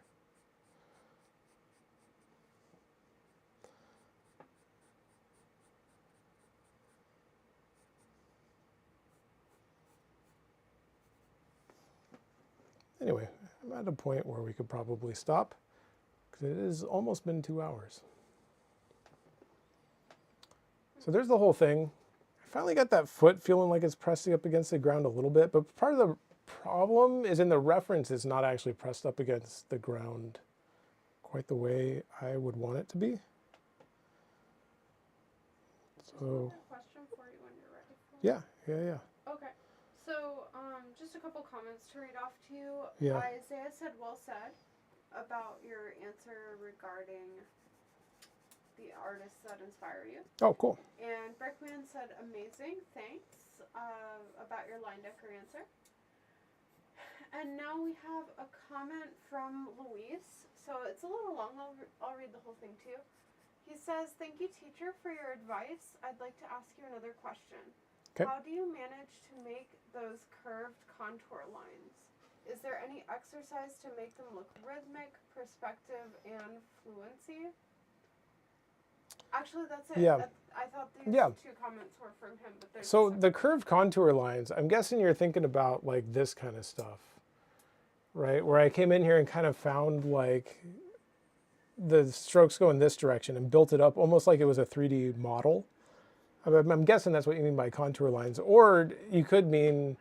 Anyway, I'm at a point where we could probably stop because it has almost been 2 hours. So there's the whole thing. I finally got that foot feeling like it's pressing up against the ground a little bit, but part of the problem is in the reference it's not actually pressed up against the ground quite the way I would want it to be. So, Question for you when you're ready. yeah. Okay. So, just a couple comments to read off to you. Yeah. Isaiah said, well said, about your answer regarding the artists that inspire you. Oh, cool. And Brickman said, amazing, thanks, about your line decker answer. And now we have a comment from Luis. So it's a little long, I'll read the whole thing to you. He says, thank you, teacher, for your advice. I'd like to ask you another question. Okay. How do you manage to make those curved contour lines? Is there any exercise to make them look rhythmic, perspective, and fluency? Actually, that's it. Yeah. I thought these two comments were from him. But so the curved contour lines, I'm guessing you're thinking about like this kind of stuff, right? Where I came in here and kind of found like the strokes go in this direction and built it up almost like it was a 3D model. I'm guessing that's what you mean by contour lines. Or you could mean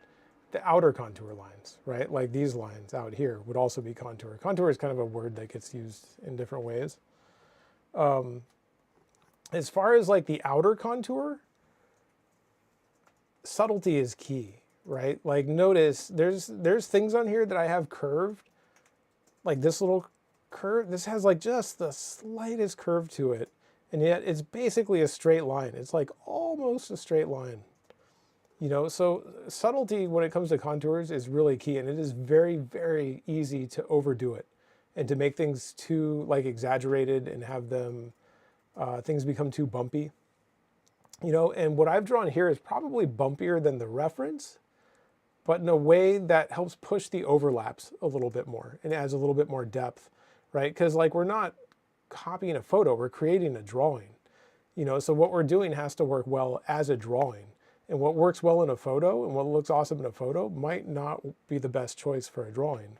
the outer contour lines, right? Like these lines out here would also be contour. Contour is kind of a word that gets used in different ways. As far as like the outer contour, subtlety is key, right? Like notice there's things on here that I have curved, like this little curve. This has like just the slightest curve to it. And yet it's basically a straight line. It's like almost a straight line, so subtlety when it comes to contours is really key. And it is very, very easy to overdo it and to make things too like exaggerated and have them, things become too bumpy. You know, and what I've drawn here is probably bumpier than the reference, but in a way that helps push the overlaps a little bit more and adds a little bit more depth, right? Because like we're not copying a photo, we're creating a drawing. You know, so what we're doing has to work well as a drawing. And what works well in a photo and what looks awesome in a photo might not be the best choice for a drawing.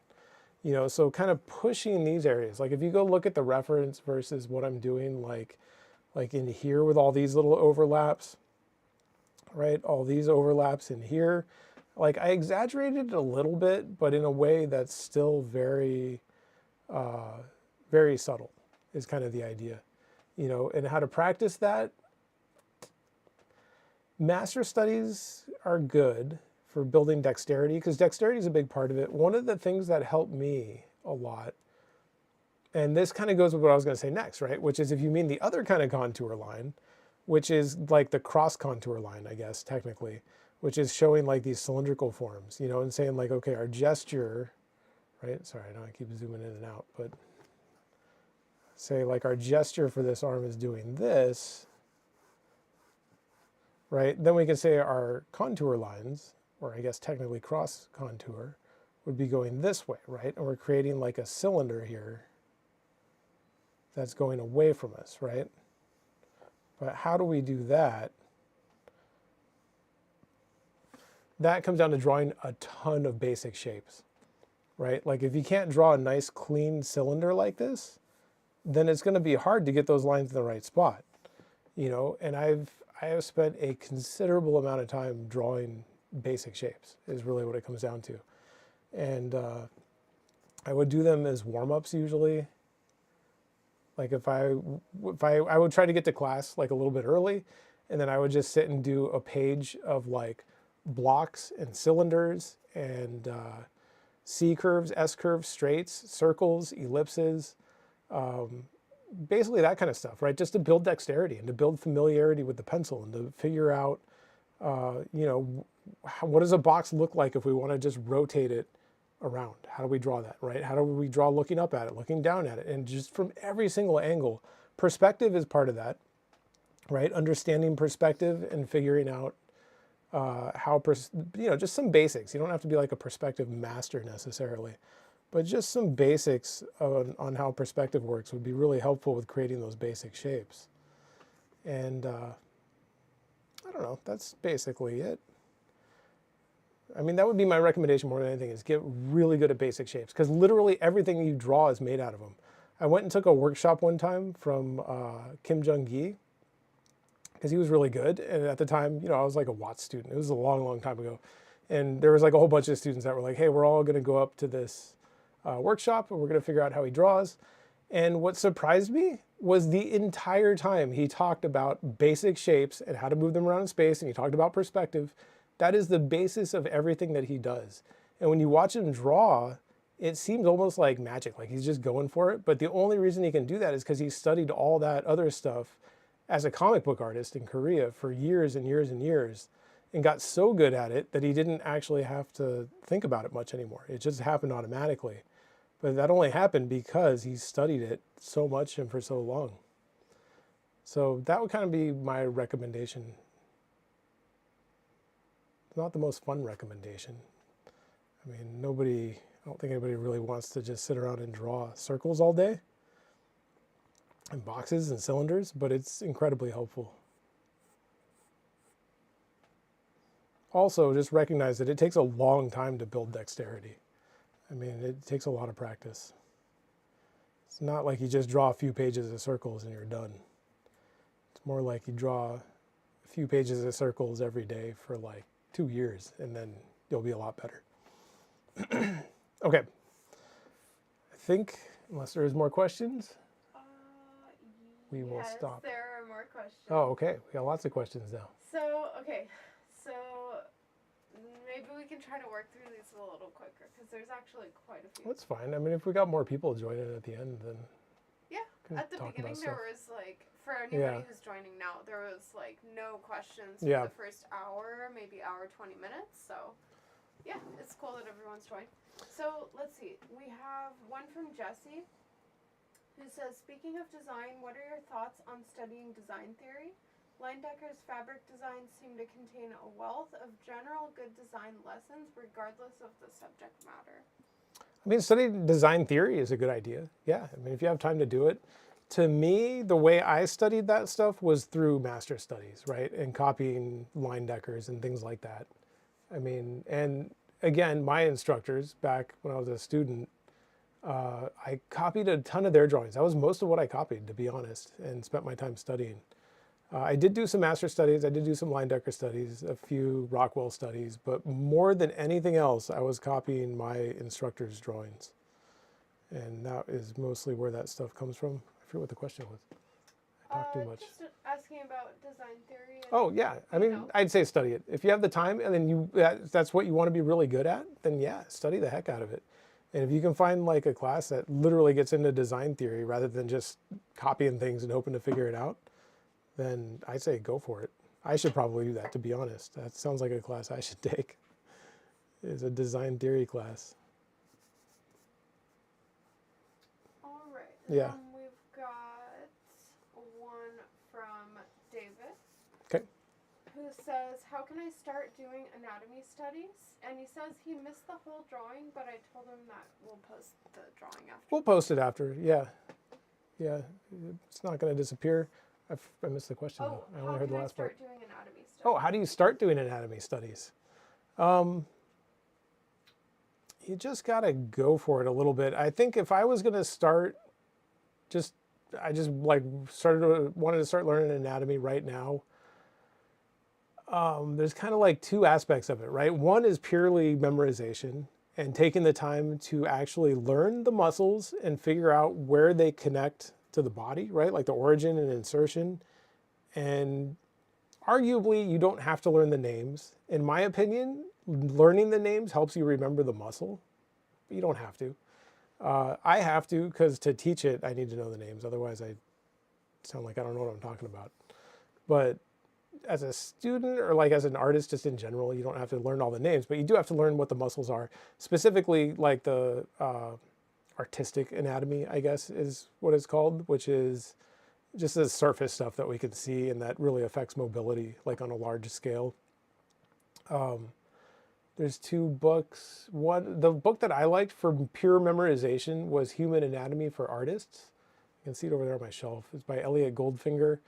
You know, so kind of pushing these areas. Like if you go look at the reference versus what I'm doing, like in here with all these little overlaps, right? All these overlaps in here. Like I exaggerated it a little bit, but in a way that's still very, very subtle is kind of the idea. You know, and how to practice that. Master studies are good for building dexterity because dexterity is a big part of it. One of the things that helped me a lot, and this kind of goes with what I was going to say next, right? Which is if you mean the other kind of contour line, which is like the cross contour line, I guess, technically, which is showing like these cylindrical forms, you know, and saying like, okay, our gesture, right? Sorry, I know I keep zooming in and out, but say like our gesture for this arm is doing this, right? Then we can say our contour lines, or I guess technically cross contour, would be going this way, right? And we're creating like a cylinder here that's going away from us, right? But how do we do that? That comes down to drawing a ton of basic shapes, right? Like if you can't draw a nice clean cylinder like this, then it's going to be hard to get those lines in the right spot, you know? And I have spent a considerable amount of time drawing basic shapes is really what it comes down to. And I would do them as warm-ups usually. Like if I would try to get to class like a little bit early, and then I would just sit and do a page of like blocks and cylinders and C curves, S curves, straights, circles, ellipses, basically that kind of stuff, right? Just to build dexterity and to build familiarity with the pencil and to figure out, you know, what does a box look like if we want to just rotate it around? How do we draw that, right? How do we draw looking up at it, looking down at it? And just from every single angle, perspective is part of that, right? Understanding perspective and figuring out how, you know, just some basics. You don't have to be like a perspective master necessarily, but just some basics on how perspective works would be really helpful with creating those basic shapes. And I don't know, that's basically it. I mean, that would be my recommendation more than anything, is get really good at basic shapes, because literally everything you draw is made out of them. I went and took a workshop one time from Kim Jung-gi, because he was really good. And at the time, you know, I was like a Watts student. It was a long, long time ago. And there was like a whole bunch of students that were like, hey, we're all going to go up to this workshop and we're going to figure out how he draws. And what surprised me was the entire time he talked about basic shapes and how to move them around in space, and he talked about perspective. That is the basis of everything that he does. And when you watch him draw, it seems almost like magic, like he's just going for it. But the only reason he can do that is because he studied all that other stuff as a comic book artist in Korea for years and years and years, and got so good at it that he didn't actually have to think about it much anymore. It just happened automatically. But that only happened because he studied it so much and for so long. So that would kind of be my recommendation. It's not the most fun recommendation. I mean, I don't think anybody really wants to just sit around and draw circles all day and boxes and cylinders, but it's incredibly helpful. Also, just recognize that it takes a long time to build dexterity. I mean, it takes a lot of practice. It's not like you just draw a few pages of circles and you're done. It's more like you draw a few pages of circles every day for like 2 years, and then you'll be a lot better. Okay. I think, unless there's more questions, we will stop. There are more questions. Oh, okay. We got lots of questions now. So maybe we can try to work through these a little quicker, because there's actually quite a few. That's fine. I mean, if we got more people joining at the end, then yeah. At the beginning, there was like, for anybody who's joining now, there was like no questions for the first hour, maybe hour 20 minutes. So yeah, it's cool that everyone's joined. So let's see. We have one from Jesse, who says, speaking of design, what are your thoughts on studying design theory? Leindecker's fabric designs seem to contain a wealth of general good design lessons regardless of the subject matter. I mean, studying design theory is a good idea. Yeah, I mean, if you have time to do it. To me, the way I studied that stuff was through master studies, right? And copying Leindecker's and things like that. I mean, and again, my instructors back when I was a student, I copied a ton of their drawings. That was most of what I copied, to be honest, and spent my time studying. I did do some master studies. I did do some Leindecker studies, a few Rockwell studies, but more than anything else, I was copying my instructor's drawings. And that is mostly where that stuff comes from. I forget what the question was. I talked too much. Just asking about design theory. And, Oh yeah, I mean, I'd say study it. If you have the time and then that's what you want to be really good at, then yeah, study the heck out of it. And if you can find like a class that literally gets into design theory rather than just copying things and hoping to figure it out, then I say go for it. I should probably do that, to be honest. That sounds like a class I should take. It's a design theory class. All right. Yeah. We've got one from David. Okay. Who says, how can I start doing anatomy studies? And he says he missed the whole drawing, but I told him that we'll post the drawing after. We'll post it after, yeah. Yeah, it's not going to disappear. I missed the question. Oh, I only heard the last part. How can I start doing anatomy studies? Oh, how do you start doing anatomy studies? You just got to go for it a little bit. I think if I was going to start, I just like wanted to start learning anatomy right now. There's kind of like two aspects of it, right? One is purely memorization and taking the time to actually learn the muscles and figure out where they connect to the body, right? Like the origin and insertion. And arguably, you don't have to learn the names. In my opinion, learning the names helps you remember the muscle, but you don't have to. I have to, because to teach it, I need to know the names. Otherwise, I sound like I don't know what I'm talking about. But as a student or like as an artist, just in general, you don't have to learn all the names, but you do have to learn what the muscles are. Specifically, like the artistic anatomy, I guess, is what it's called, which is just the surface stuff that we can see and that really affects mobility, like on a large scale. There's two books. The book that I liked for pure memorization was Human Anatomy for Artists. You can see it over there on my shelf. It's by Elliot Goldfinger.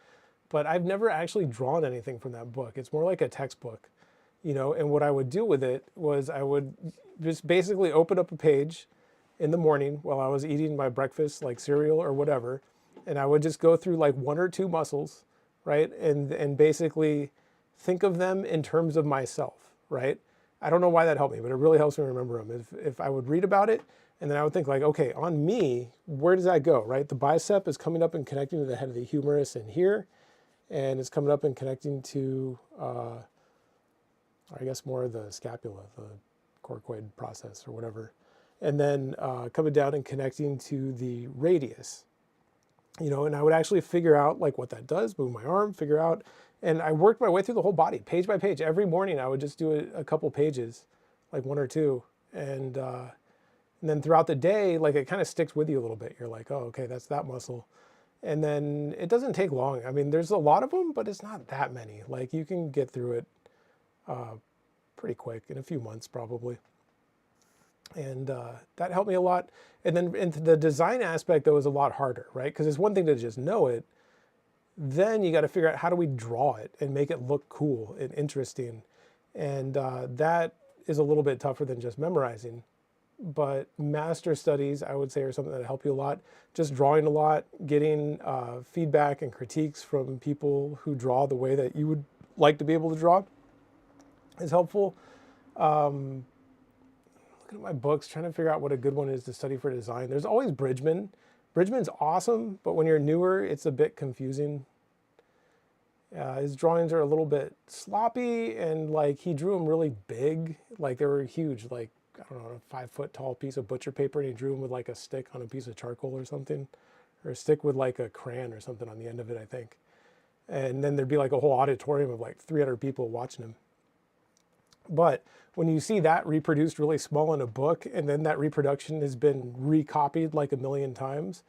But I've never actually drawn anything from that book. It's more like a textbook, you know, and what I would do with it was I would just basically open up a page in the morning while I was eating my breakfast, like cereal or whatever, and I would just go through like one or two muscles, right? And basically think of them in terms of myself, right? I don't know why that helped me, but it really helps me remember them. If I would read about it, and then I would think like, okay, on me, where does that go, right? The bicep is coming up and connecting to the head of the humerus in here, and it's coming up and connecting to, I guess more of the scapula, the coracoid process or whatever. And then coming down and connecting to the radius, you know, and I would actually figure out like what that does, move my arm, figure out, and I worked my way through the whole body, page by page. Every morning I would just do a couple pages, like one or two, and then throughout the day, like it kind of sticks with you a little bit. You're like, oh, okay, that's that muscle. And then it doesn't take long. I mean, there's a lot of them, but it's not that many. Like you can get through it pretty quick, in a few months probably. And that helped me a lot. And then into the design aspect, though, is a lot harder, right? Because it's one thing to just know it. Then you got to figure out how do we draw it and make it look cool and interesting. And that is a little bit tougher than just memorizing. But master studies, I would say, are something that help you a lot. Just drawing a lot, getting feedback and critiques from people who draw the way that you would like to be able to draw is helpful. Looking at my books, trying to figure out what a good one is to study for design. There's always Bridgman. Bridgman's awesome, but when you're newer, it's a bit confusing. His drawings are a little bit sloppy, and like he drew them really big. Like they were huge, like I don't know, a 5-foot tall piece of butcher paper, and he drew them with like a stick on a piece of charcoal or something, or a stick with like a crayon or something on the end of it, I think. And then there'd be like a whole auditorium of like 300 people watching him. But when you see that reproduced really small in a book, and then that reproduction has been recopied like a million times,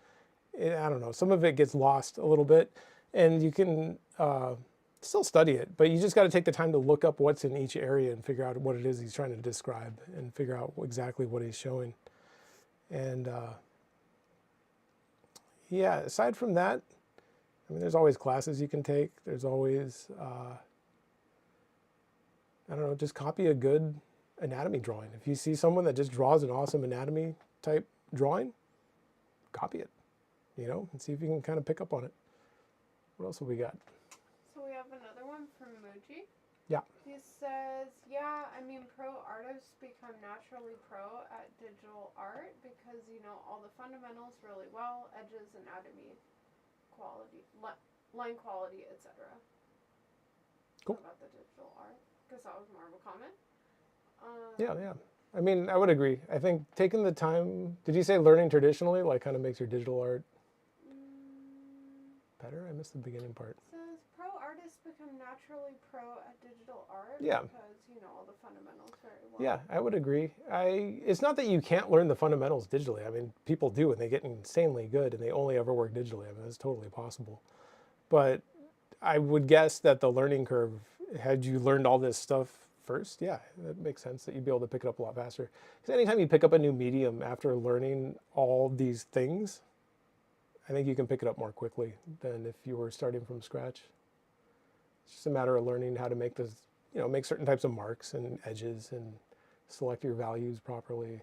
I don't know, some of it gets lost a little bit. And you can, still study it, but you just got to take the time to look up what's in each area and figure out what it is he's trying to describe and figure out exactly what he's showing. And yeah, aside from that, I mean, there's always classes you can take. There's always, I don't know, just copy a good anatomy drawing. If you see someone that just draws an awesome anatomy type drawing, copy it, you know, and see if you can kind of pick up on it. What else have we got? So we have another one from Muji. Yeah. He says, yeah, I mean, pro artists become naturally pro at digital art because you know all the fundamentals really well, edges, anatomy, quality, line quality, etc. Cool. About the digital art, because that was more of a comment. Yeah. I mean, I would agree. I think taking the time, did you say learning traditionally, like kind of makes your digital art better? I missed the beginning part. It says pro artists become naturally pro at digital art Yeah. because you know all the fundamentals very well. Yeah, I would agree. It's not that you can't learn the fundamentals digitally. I mean, people do, and they get insanely good, and they only ever work digitally. I mean, that's totally possible. But I would guess that the learning curve, had you learned all this stuff first, yeah, that makes sense that you'd be able to pick it up a lot faster. Because anytime you pick up a new medium after learning all these things, I think you can pick it up more quickly than if you were starting from scratch. It's just a matter of learning how to make this, you know, make certain types of marks and edges and select your values properly.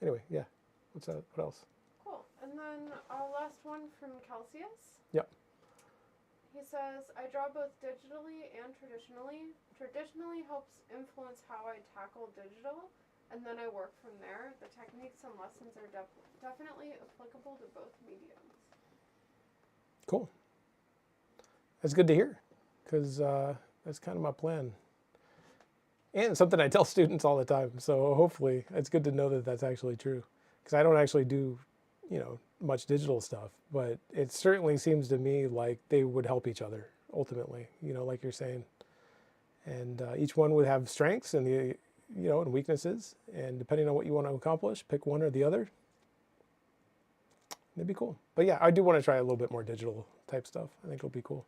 Anyway, yeah. What's that? What else? Cool. And then our last one from Celsius. Yep. He says, I draw both digitally and traditionally. Traditionally helps influence how I tackle digital, and then I work from there. The techniques and lessons are definitely applicable to both mediums. Cool. That's good to hear, because that's kind of my plan. And something I tell students all the time. So hopefully it's good to know that that's actually true, because I don't actually do, you know, much digital stuff, but it certainly seems to me like they would help each other ultimately, you know, like you're saying. And each one would have strengths and the, you know, and weaknesses, and depending on what you want to accomplish, pick one or the other. It'd be cool. But yeah, I do want to try a little bit more digital type stuff. I think it'll be cool.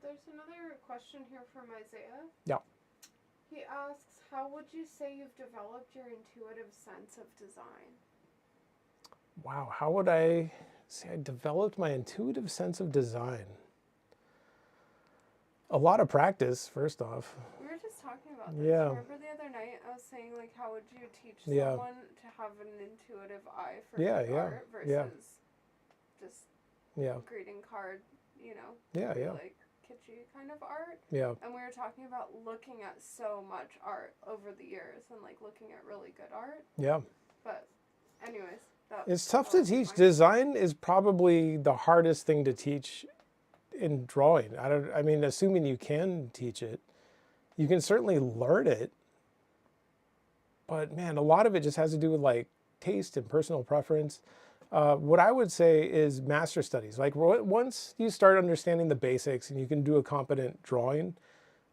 There's another question here from Isaiah. Yeah. He asks, how would you say you've developed your intuitive sense of design? Wow, how would I say I developed my intuitive sense of design? A lot of practice, first off. We were just talking about this. Yeah. Remember the other night I was saying, like, how would you teach Yeah. someone to have an intuitive eye for Yeah, good yeah, art versus yeah. just Yeah, greeting card, you know, yeah, yeah, like kitschy kind of art? yeah. And we were talking about looking at so much art over the years and, like, looking at really good art. Yeah. But anyways. It's tough to teach. Design is probably the hardest thing to teach in drawing. I mean, assuming you can teach it, you can certainly learn it. But man, a lot of it just has to do with like taste and personal preference. What I would say is master studies. Like once you start understanding the basics and you can do a competent drawing,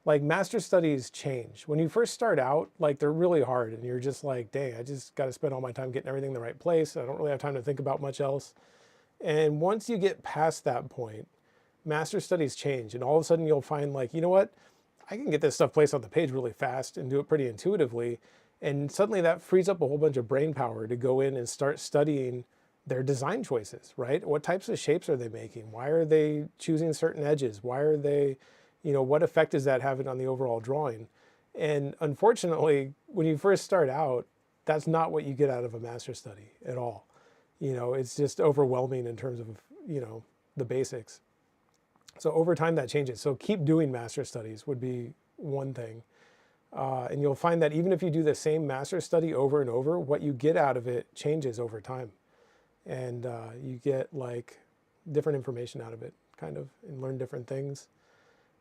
like master studies change. When you first start out, like they're really hard and you're just like, dang, I just got to spend all my time getting everything in the right place. I don't really have time to think about much else. And once you get past that point, master studies change. And all of a sudden you'll find like, you know what? I can get this stuff placed on the page really fast and do it pretty intuitively. And suddenly that frees up a whole bunch of brain power to go in and start studying their design choices, right? What types of shapes are they making? Why are they choosing certain edges? Why are they, you know, what effect is that having on the overall drawing? And unfortunately, when you first start out, that's not what you get out of a master study at all. You know, it's just overwhelming in terms of, you know, the basics. So over time that changes. So keep doing master studies would be one thing. And you'll find that even if you do the same master study over and over, what you get out of it changes over time. And you get like different information out of it, kind of, and learn different things.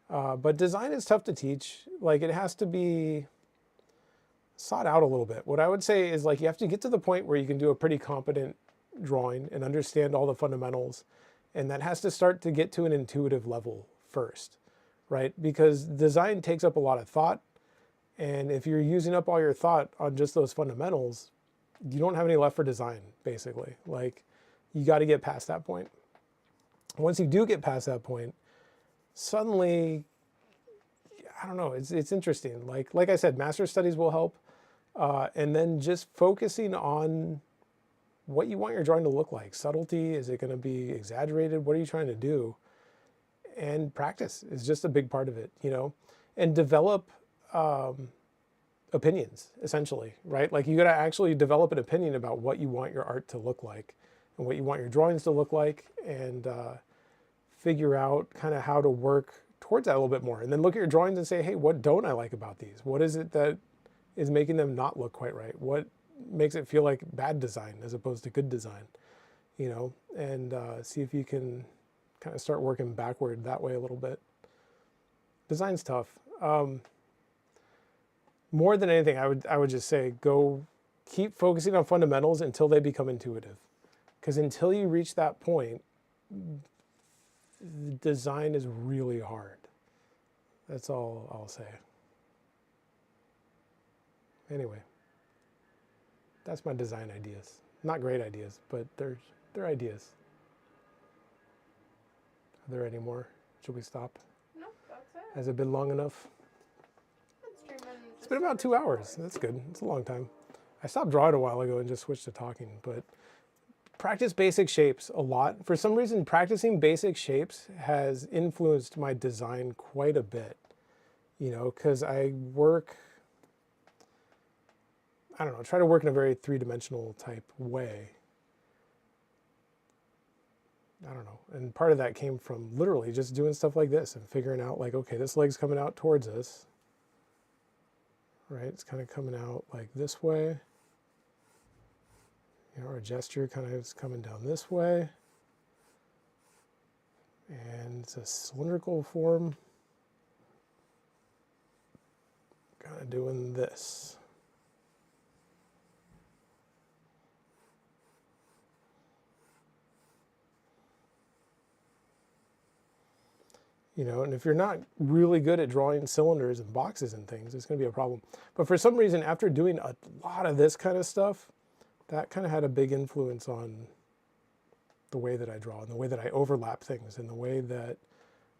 But design is tough to teach. Like it has to be sought out a little bit. What I would say is like you have to get to the point where you can do a pretty competent drawing and understand all the fundamentals. And that has to start to get to an intuitive level first, right? Because design takes up a lot of thought. And if you're using up all your thought on just those fundamentals, you don't have any left for design, basically. Like you got to get past that point. Once you do get past that point, suddenly, I don't know, it's interesting. Like I said, master's studies will help. And then just focusing on what you want your drawing to look like. Subtlety, is it going to be exaggerated? What are you trying to do? And practice is just a big part of it, you know, and develop opinions, essentially, right? Like you got to actually develop an opinion about what you want your art to look like and what you want your drawings to look like, and figure out kind of how to work towards that a little bit more. And then look at your drawings and say, hey, what don't I like about these? What is it that is making them not look quite right? What makes it feel like bad design as opposed to good design, you know? And see if you can kind of start working backward that way a little bit. Design's tough. More than anything, I would just say go keep focusing on fundamentals until they become intuitive. Because until you reach that point, design is really hard. That's all I'll say. Anyway, that's my design ideas. Not great ideas, but they're ideas. Are there any more? Should we stop? No, that's it. Has it been long enough? It's been about 2 hours. That's good. It's a long time. I stopped drawing a while ago and just switched to talking, but practice basic shapes a lot. For some reason, practicing basic shapes has influenced my design quite a bit, you know, because I work, I don't know, try to work in a very three-dimensional type way. I don't know. And part of that came from literally just doing stuff like this and figuring out like, okay, this leg's coming out towards us, right? It's kind of coming out like this way. You know, our gesture kind of is coming down this way. And it's a cylindrical form. Kind of doing this. You know, and if you're not really good at drawing cylinders and boxes and things, it's going to be a problem. But for some reason, after doing a lot of this kind of stuff, that kind of had a big influence on the way that I draw and the way that I overlap things and the way that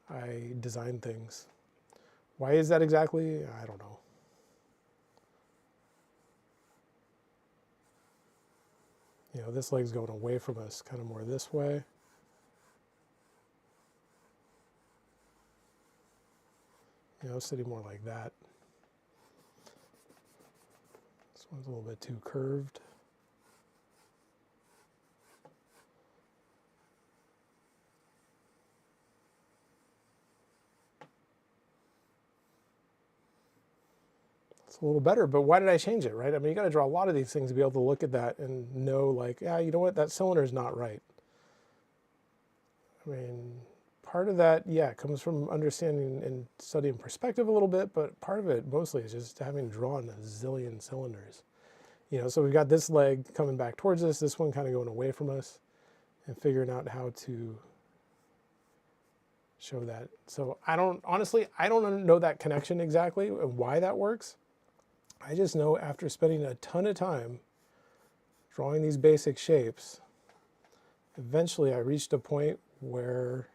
I design things. Why is that exactly? I don't know. You know, this leg's going away from us, kind of more this way. You know, sitting more like that. This one's a little bit too curved. It's a little better, but why did I change it, right? I mean, you got to draw a lot of these things to be able to look at that and know, like, yeah, you know what, that cylinder's not right. I mean, part of that, yeah, comes from understanding and studying perspective a little bit, but part of it mostly is just having drawn a zillion cylinders. You know, so we've got this leg coming back towards us, this one kind of going away from us, and figuring out how to show that. So honestly, I don't know that connection exactly and why that works. I just know after spending a ton of time drawing these basic shapes, eventually I reached a point where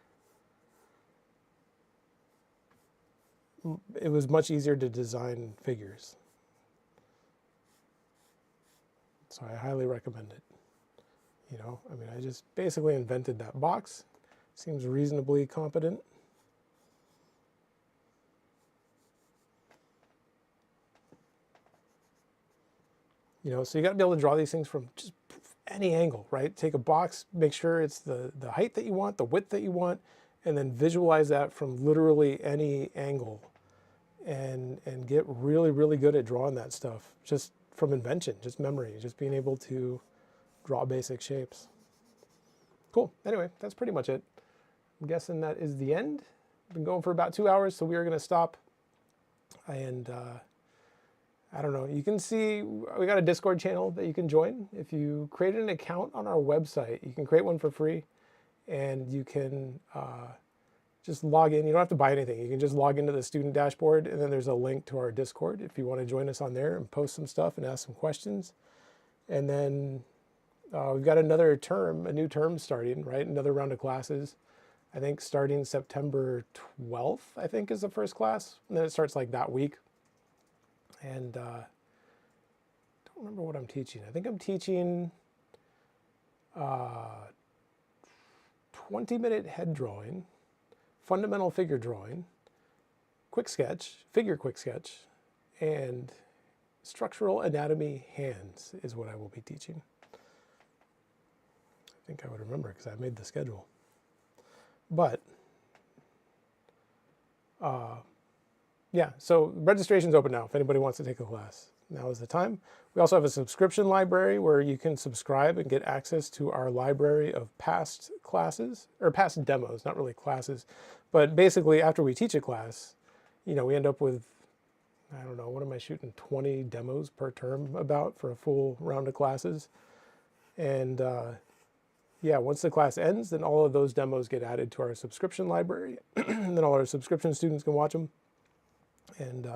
it was much easier to design figures. So I highly recommend it. You know, I mean, I just basically invented that box. Seems reasonably competent. You know, so you got to be able to draw these things from just any angle, right? Take a box, make sure it's the height that you want, the width that you want, and then visualize that from literally any angle. And get really, really good at drawing that stuff just from invention, just memory, just being able to draw basic shapes. Cool. Anyway, that's pretty much it. I'm guessing that is the end. I've been going for about 2 hours, so we are going to stop. And I don't know. You can see we got a Discord channel that you can join. If you created an account on our website, you can create one for free, and you can just log in. You don't have to buy anything. You can just log into the student dashboard, and then there's a link to our Discord if you want to join us on there and post some stuff and ask some questions. And then we've got another term, a new term starting, right? Another round of classes. I think starting September 12th, I think is the first class. And then it starts like that week. And don't remember what I'm teaching. I think I'm teaching 20-minute head drawing, fundamental figure drawing, quick sketch, figure quick sketch, and structural anatomy hands is what I will be teaching. I think I would remember because I made the schedule. But, yeah, so registration's open now if anybody wants to take a class. Now is the time. We also have a subscription library where you can subscribe and get access to our library of past classes, or past demos, not really classes. But basically, after we teach a class, you know, we end up with, I don't know, what am I shooting, 20 demos per term about for a full round of classes. And yeah, once the class ends, then all of those demos get added to our subscription library. And then all our subscription students can watch them. And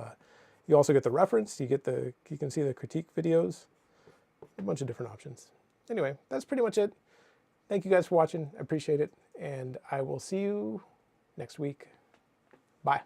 you also get the reference, you can see the critique videos, a bunch of different options. Anyway, that's pretty much it. Thank you guys for watching. I appreciate it. And I will see you next week. Bye.